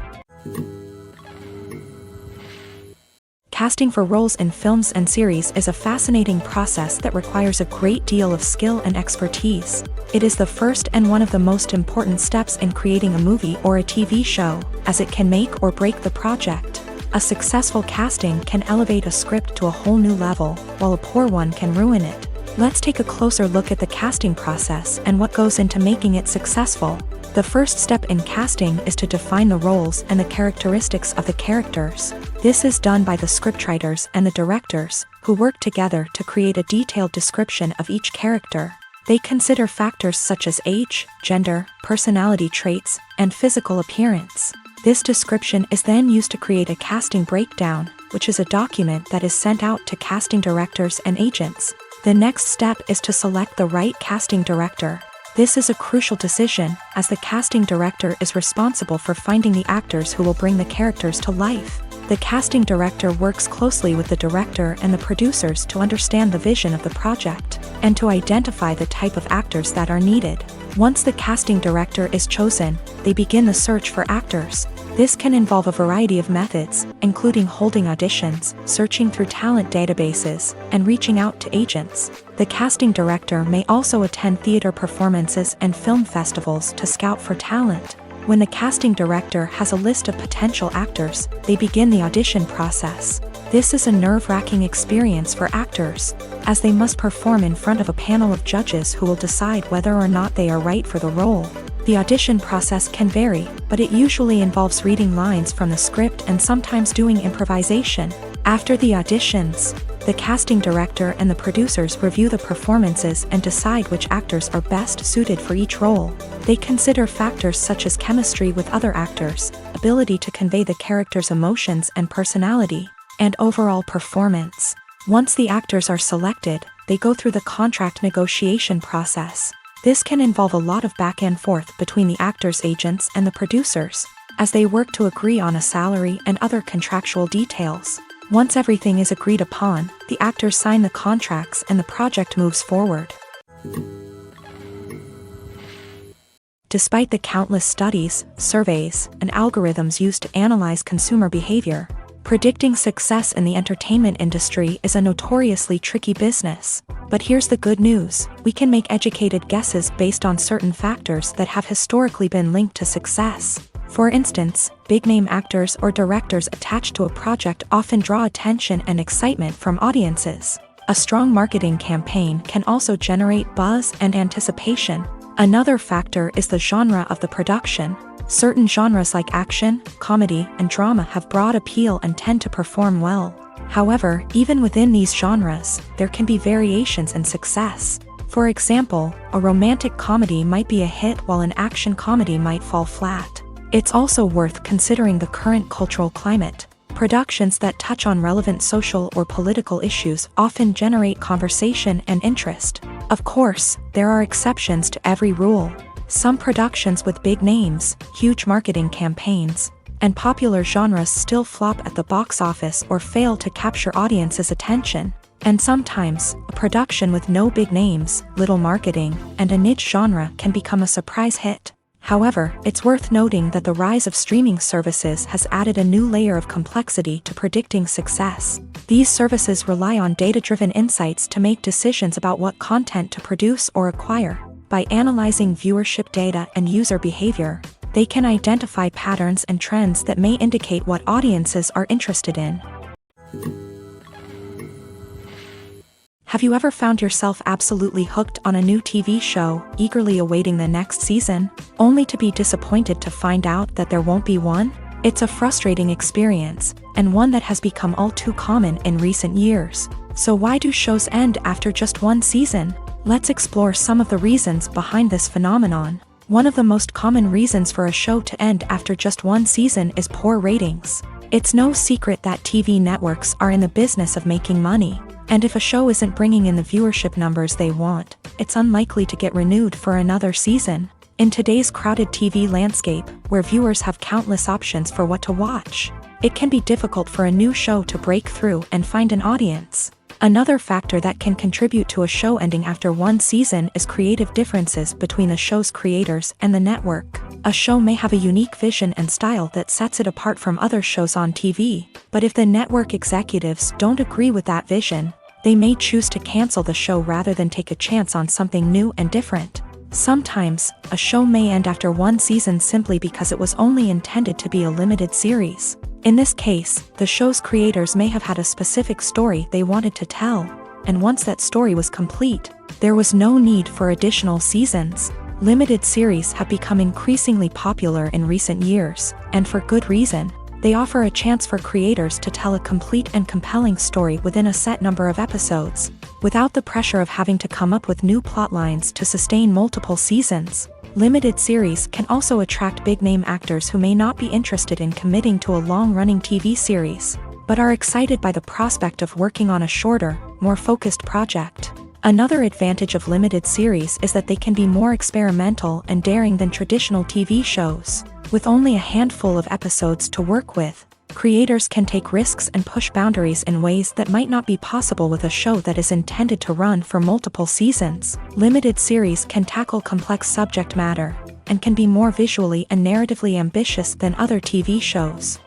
Casting for roles in films and series is a fascinating process that requires a great deal of skill and expertise. It is the first and one of the most important steps in creating a movie or a TV show, as it can make or break the project. A successful casting can elevate a script to a whole new level, while a poor one can ruin it. Let's take a closer look at the casting process and what goes into making it successful. The first step in casting is to define the roles and the characteristics of the characters. This is done by the scriptwriters and the directors, who work together to create a detailed description of each character. They consider factors such as age, gender, personality traits, and physical appearance. This description is then used to create a casting breakdown, which is a document that is sent out to casting directors and agents. The next step is to select the right casting director. This is a crucial decision, as the casting director is responsible for finding the actors who will bring the characters to life. The casting director works closely with the director and the producers to understand the vision of the project, and to identify the type of actors that are needed. Once the casting director is chosen, they begin the search for actors. This can involve a variety of methods, including holding auditions, searching through talent databases, and reaching out to agents. The casting director may also attend theater performances and film festivals to scout for talent. When the casting director has a list of potential actors, they begin the audition process. This is a nerve-wracking experience for actors, as they must perform in front of a panel of judges who will decide whether or not they are right for the role. The audition process can vary, but it usually involves reading lines from the script and sometimes doing improvisation. After the auditions, the casting director and the producers review the performances and decide which actors are best suited for each role. They consider factors such as chemistry with other actors, ability to convey the character's emotions and personality, and overall performance. Once the actors are selected, they go through the contract negotiation process. This can involve a lot of back and forth between the actors' agents and the producers, as they work to agree on a salary and other contractual details. Once everything is agreed upon, the actors sign the contracts and the project moves forward. Despite the countless studies, surveys, and algorithms used to analyze consumer behavior, predicting success in the entertainment industry is a notoriously tricky business. But here's the good news: we can make educated guesses based on certain factors that have historically been linked to success. For instance, big-name actors or directors attached to a project often draw attention and excitement from audiences. A strong marketing campaign can also generate buzz and anticipation. Another factor is the genre of the production. Certain genres like action, comedy, and drama have broad appeal and tend to perform well. However, even within these genres, there can be variations in success. For example, a romantic comedy might be a hit while an action comedy might fall flat. It's also worth considering the current cultural climate. Productions that touch on relevant social or political issues often generate conversation and interest. Of course, there are exceptions to every rule. Some productions with big names, huge marketing campaigns, and popular genres still flop at the box office or fail to capture audiences' attention. And sometimes, a production with no big names, little marketing, and a niche genre can become a surprise hit. However, it's worth noting that the rise of streaming services has added a new layer of complexity to predicting success. These services rely on data-driven insights to make decisions about what content to produce or acquire. By analyzing viewership data and user behavior, they can identify patterns and trends that may indicate what audiences are interested in. Have you ever found yourself absolutely hooked on a new TV show, eagerly awaiting the next season, only to be disappointed to find out that there won't be one? It's a frustrating experience, and one that has become all too common in recent years. So why do shows end after just one season? Let's explore some of the reasons behind this phenomenon. One of the most common reasons for a show to end after just one season is poor ratings. It's no secret that TV networks are in the business of making money. And if a show isn't bringing in the viewership numbers they want, it's unlikely to get renewed for another season. In today's crowded TV landscape, where viewers have countless options for what to watch, it can be difficult for a new show to break through and find an audience. Another factor that can contribute to a show ending after one season is creative differences between the show's creators and the network. A show may have a unique vision and style that sets it apart from other shows on TV, but if the network executives don't agree with that vision, they may choose to cancel the show rather than take a chance on something new and different. Sometimes, a show may end after one season simply because it was only intended to be a limited series. In this case, the show's creators may have had a specific story they wanted to tell, and once that story was complete, there was no need for additional seasons. Limited series have become increasingly popular in recent years, and for good reason. They offer a chance for creators to tell a complete and compelling story within a set number of episodes, without the pressure of having to come up with new plot lines to sustain multiple seasons. Limited series can also attract big-name actors who may not be interested in committing to a long-running TV series, but are excited by the prospect of working on a shorter, more focused project. Another advantage of limited series is that they can be more experimental and daring than traditional TV shows. With only a handful of episodes to work with, creators can take risks and push boundaries in ways that might not be possible with a show that is intended to run for multiple seasons. Limited series can tackle complex subject matter, and can be more visually and narratively ambitious than other TV shows.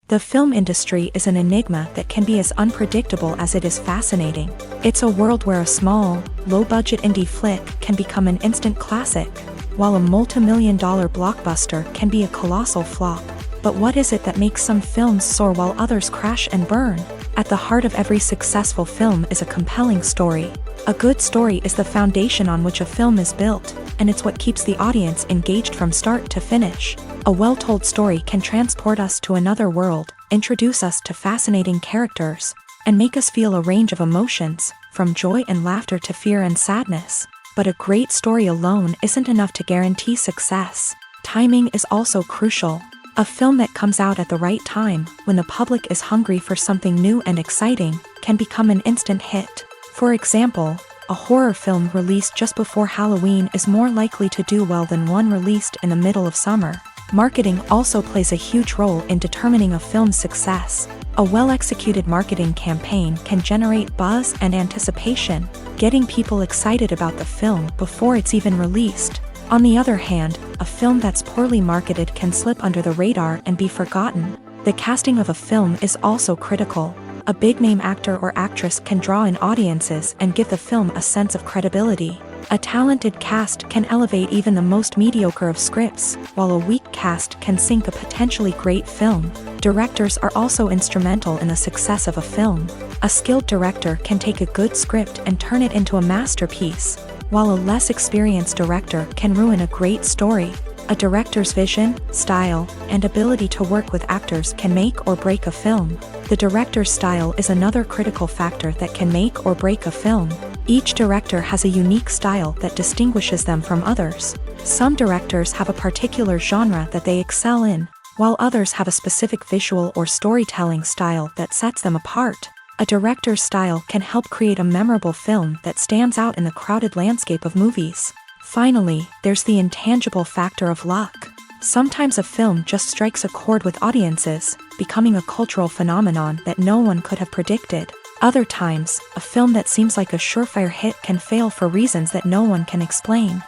The film industry is an enigma that can be as unpredictable as it is fascinating. It's a world where a small, low-budget indie flick can become an instant classic, while a multi-million-dollar blockbuster can be a colossal flop. But what is it that makes some films soar while others crash and burn? At the heart of every successful film is a compelling story. A good story is the foundation on which a film is built, and it's what keeps the audience engaged from start to finish. A well-told story can transport us to another world, introduce us to fascinating characters, and make us feel a range of emotions, from joy and laughter to fear and sadness. But a great story alone isn't enough to guarantee success. Timing is also crucial. A film that comes out at the right time, when the public is hungry for something new and exciting, can become an instant hit. For example, a horror film released just before Halloween is more likely to do well than one released in the middle of summer. Marketing also plays a huge role in determining a film's success. A well-executed marketing campaign can generate buzz and anticipation, getting people excited about the film before it's even released. On the other hand, a film that's poorly marketed can slip under the radar and be forgotten. The casting of a film is also critical. A big-name actor or actress can draw in audiences and give the film a sense of credibility. A talented cast can elevate even the most mediocre of scripts, while a weak cast can sink a potentially great film. Directors are also instrumental in the success of a film. A skilled director can take a good script and turn it into a masterpiece, while a less experienced director can ruin a great story. A director's vision, style, and ability to work with actors can make or break a film. The director's style is another critical factor that can make or break a film. Each director has a unique style that distinguishes them from others. Some directors have a particular genre that they excel in, while others have a specific visual or storytelling style that sets them apart. A director's style can help create a memorable film that stands out in the crowded landscape of movies. Finally, there's the intangible factor of luck. Sometimes a film just strikes a chord with audiences, becoming a cultural phenomenon that no one could have predicted. Other times, a film that seems like a surefire hit can fail for reasons that no one can explain.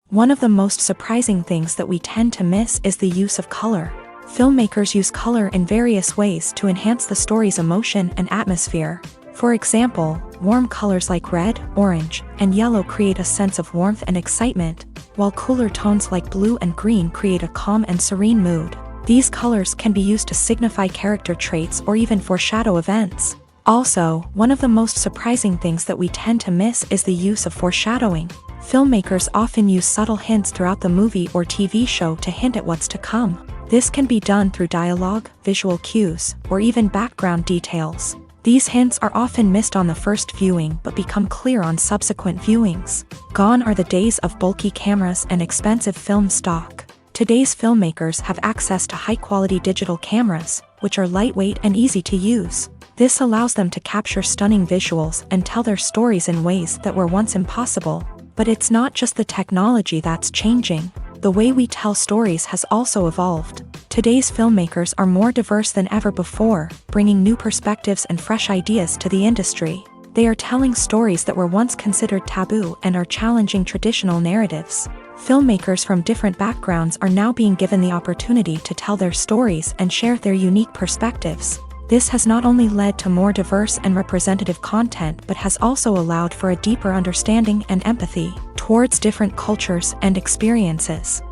One of the most surprising things that we tend to miss is the use of color. Filmmakers use color in various ways to enhance the story's emotion and atmosphere. For example, warm colors like red, orange, and yellow create a sense of warmth and excitement, while cooler tones like blue and green create a calm and serene mood. These colors can be used to signify character traits or even foreshadow events. Also, one of the most surprising things that we tend to miss is the use of foreshadowing. Filmmakers often use subtle hints throughout the movie or TV show to hint at what's to come. This can be done through dialogue, visual cues, or even background details. These hints are often missed on the first viewing but become clear on subsequent viewings. Gone are the days of bulky cameras and expensive film stock. Today's filmmakers have access to high-quality digital cameras, which are lightweight and easy to use. This allows them to capture stunning visuals and tell their stories in ways that were once impossible. But it's not just the technology that's changing. The way we tell stories has also evolved. Today's filmmakers are more diverse than ever before, bringing new perspectives and fresh ideas to the industry. They are telling stories that were once considered taboo and are challenging traditional narratives. Filmmakers from different backgrounds are now being given the opportunity to tell their stories and share their unique perspectives. This has not only led to more diverse and representative content but has also allowed for a deeper understanding and empathy towards different cultures and experiences.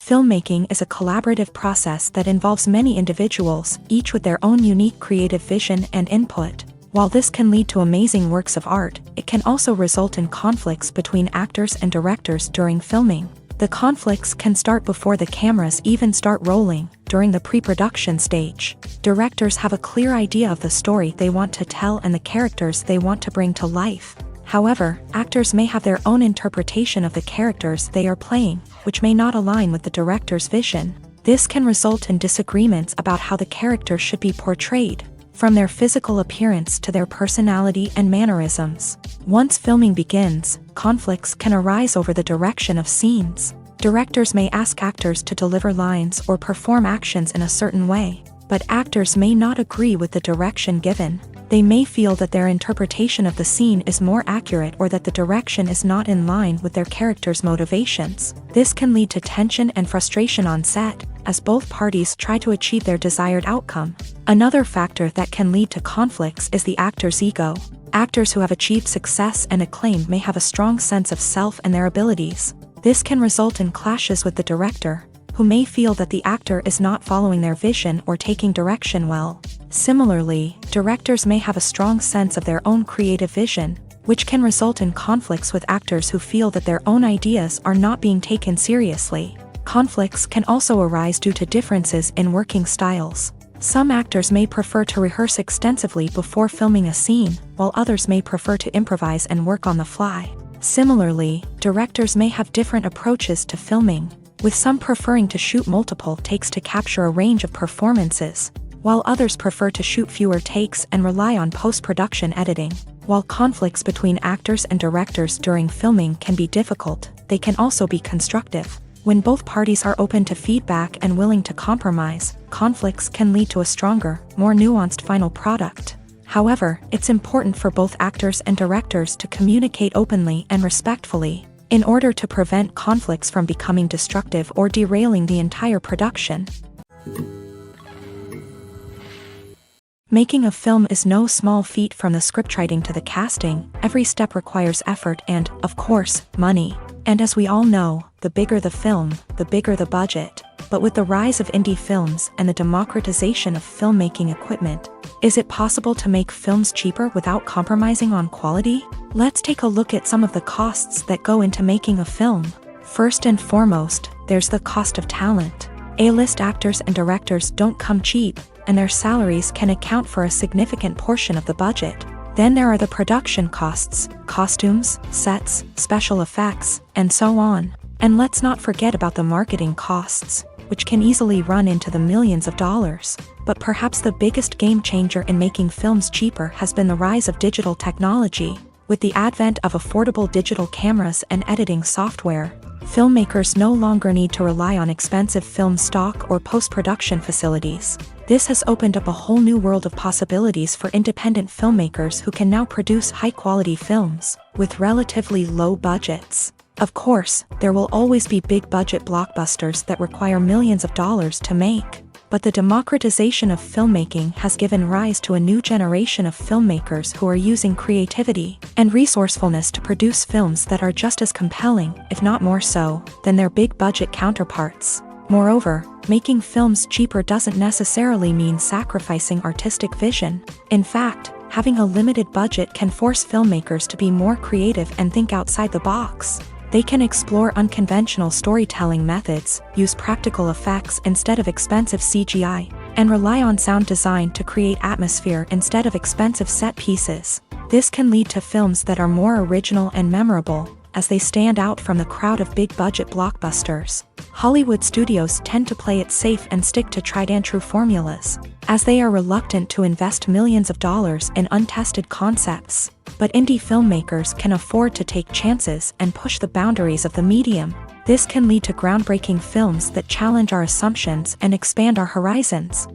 Filmmaking is a collaborative process that involves many individuals, each with their own unique creative vision and input. While this can lead to amazing works of art, it can also result in conflicts between actors and directors during filming. The conflicts can start before the cameras even start rolling, during the pre-production stage. Directors have a clear idea of the story they want to tell and the characters they want to bring to life. However, actors may have their own interpretation of the characters they are playing, which may not align with the director's vision. This can result in disagreements about how the characters should be portrayed, from their physical appearance to their personality and mannerisms. Once filming begins, conflicts can arise over the direction of scenes. Directors may ask actors to deliver lines or perform actions in a certain way, but actors may not agree with the direction given. They may feel that their interpretation of the scene is more accurate or that the direction is not in line with their character's motivations. This can lead to tension and frustration on set, as both parties try to achieve their desired outcome. Another factor that can lead to conflicts is the actor's ego. Actors who have achieved success and acclaim may have a strong sense of self and their abilities. This can result in clashes with the director, who may feel that the actor is not following their vision or taking direction well. Similarly, directors may have a strong sense of their own creative vision, which can result in conflicts with actors who feel that their own ideas are not being taken seriously. Conflicts can also arise due to differences in working styles. Some actors may prefer to rehearse extensively before filming a scene, while others may prefer to improvise and work on the fly. Similarly, directors may have different approaches to filming, with some preferring to shoot multiple takes to capture a range of performances, while others prefer to shoot fewer takes and rely on post-production editing. While conflicts between actors and directors during filming can be difficult, they can also be constructive. When both parties are open to feedback and willing to compromise, conflicts can lead to a stronger, more nuanced final product. However, it's important for both actors and directors to communicate openly and respectfully, in order to prevent conflicts from becoming destructive or derailing the entire production. Making a film is no small feat. From the scriptwriting to the casting, every step requires effort and, of course, money. And as we all know, the bigger the film, the bigger the budget. But with the rise of indie films and the democratization of filmmaking equipment, is it possible to make films cheaper without compromising on quality? Let's take a look at some of the costs that go into making a film. First and foremost, there's the cost of talent. A-list actors and directors don't come cheap, and their salaries can account for a significant portion of the budget. Then there are the production costs, costumes, sets, special effects, and so on. And let's not forget about the marketing costs, which can easily run into the millions of dollars. But perhaps the biggest game changer in making films cheaper has been the rise of digital technology. With the advent of affordable digital cameras and editing software, filmmakers no longer need to rely on expensive film stock or post-production facilities. This has opened up a whole new world of possibilities for independent filmmakers who can now produce high-quality films with relatively low budgets. Of course, there will always be big-budget blockbusters that require millions of dollars to make. But the democratization of filmmaking has given rise to a new generation of filmmakers who are using creativity and resourcefulness to produce films that are just as compelling, if not more so, than their big-budget counterparts. Moreover, making films cheaper doesn't necessarily mean sacrificing artistic vision. In fact, having a limited budget can force filmmakers to be more creative and think outside the box. They can explore unconventional storytelling methods, use practical effects instead of expensive CGI, and rely on sound design to create atmosphere instead of expensive set pieces. This can lead to films that are more original and memorable, as they stand out from the crowd of big-budget blockbusters. Hollywood studios tend to play it safe and stick to tried-and-true formulas, as they are reluctant to invest millions of dollars in untested concepts. But indie filmmakers can afford to take chances and push the boundaries of the medium. This can lead to groundbreaking films that challenge our assumptions and expand our horizons.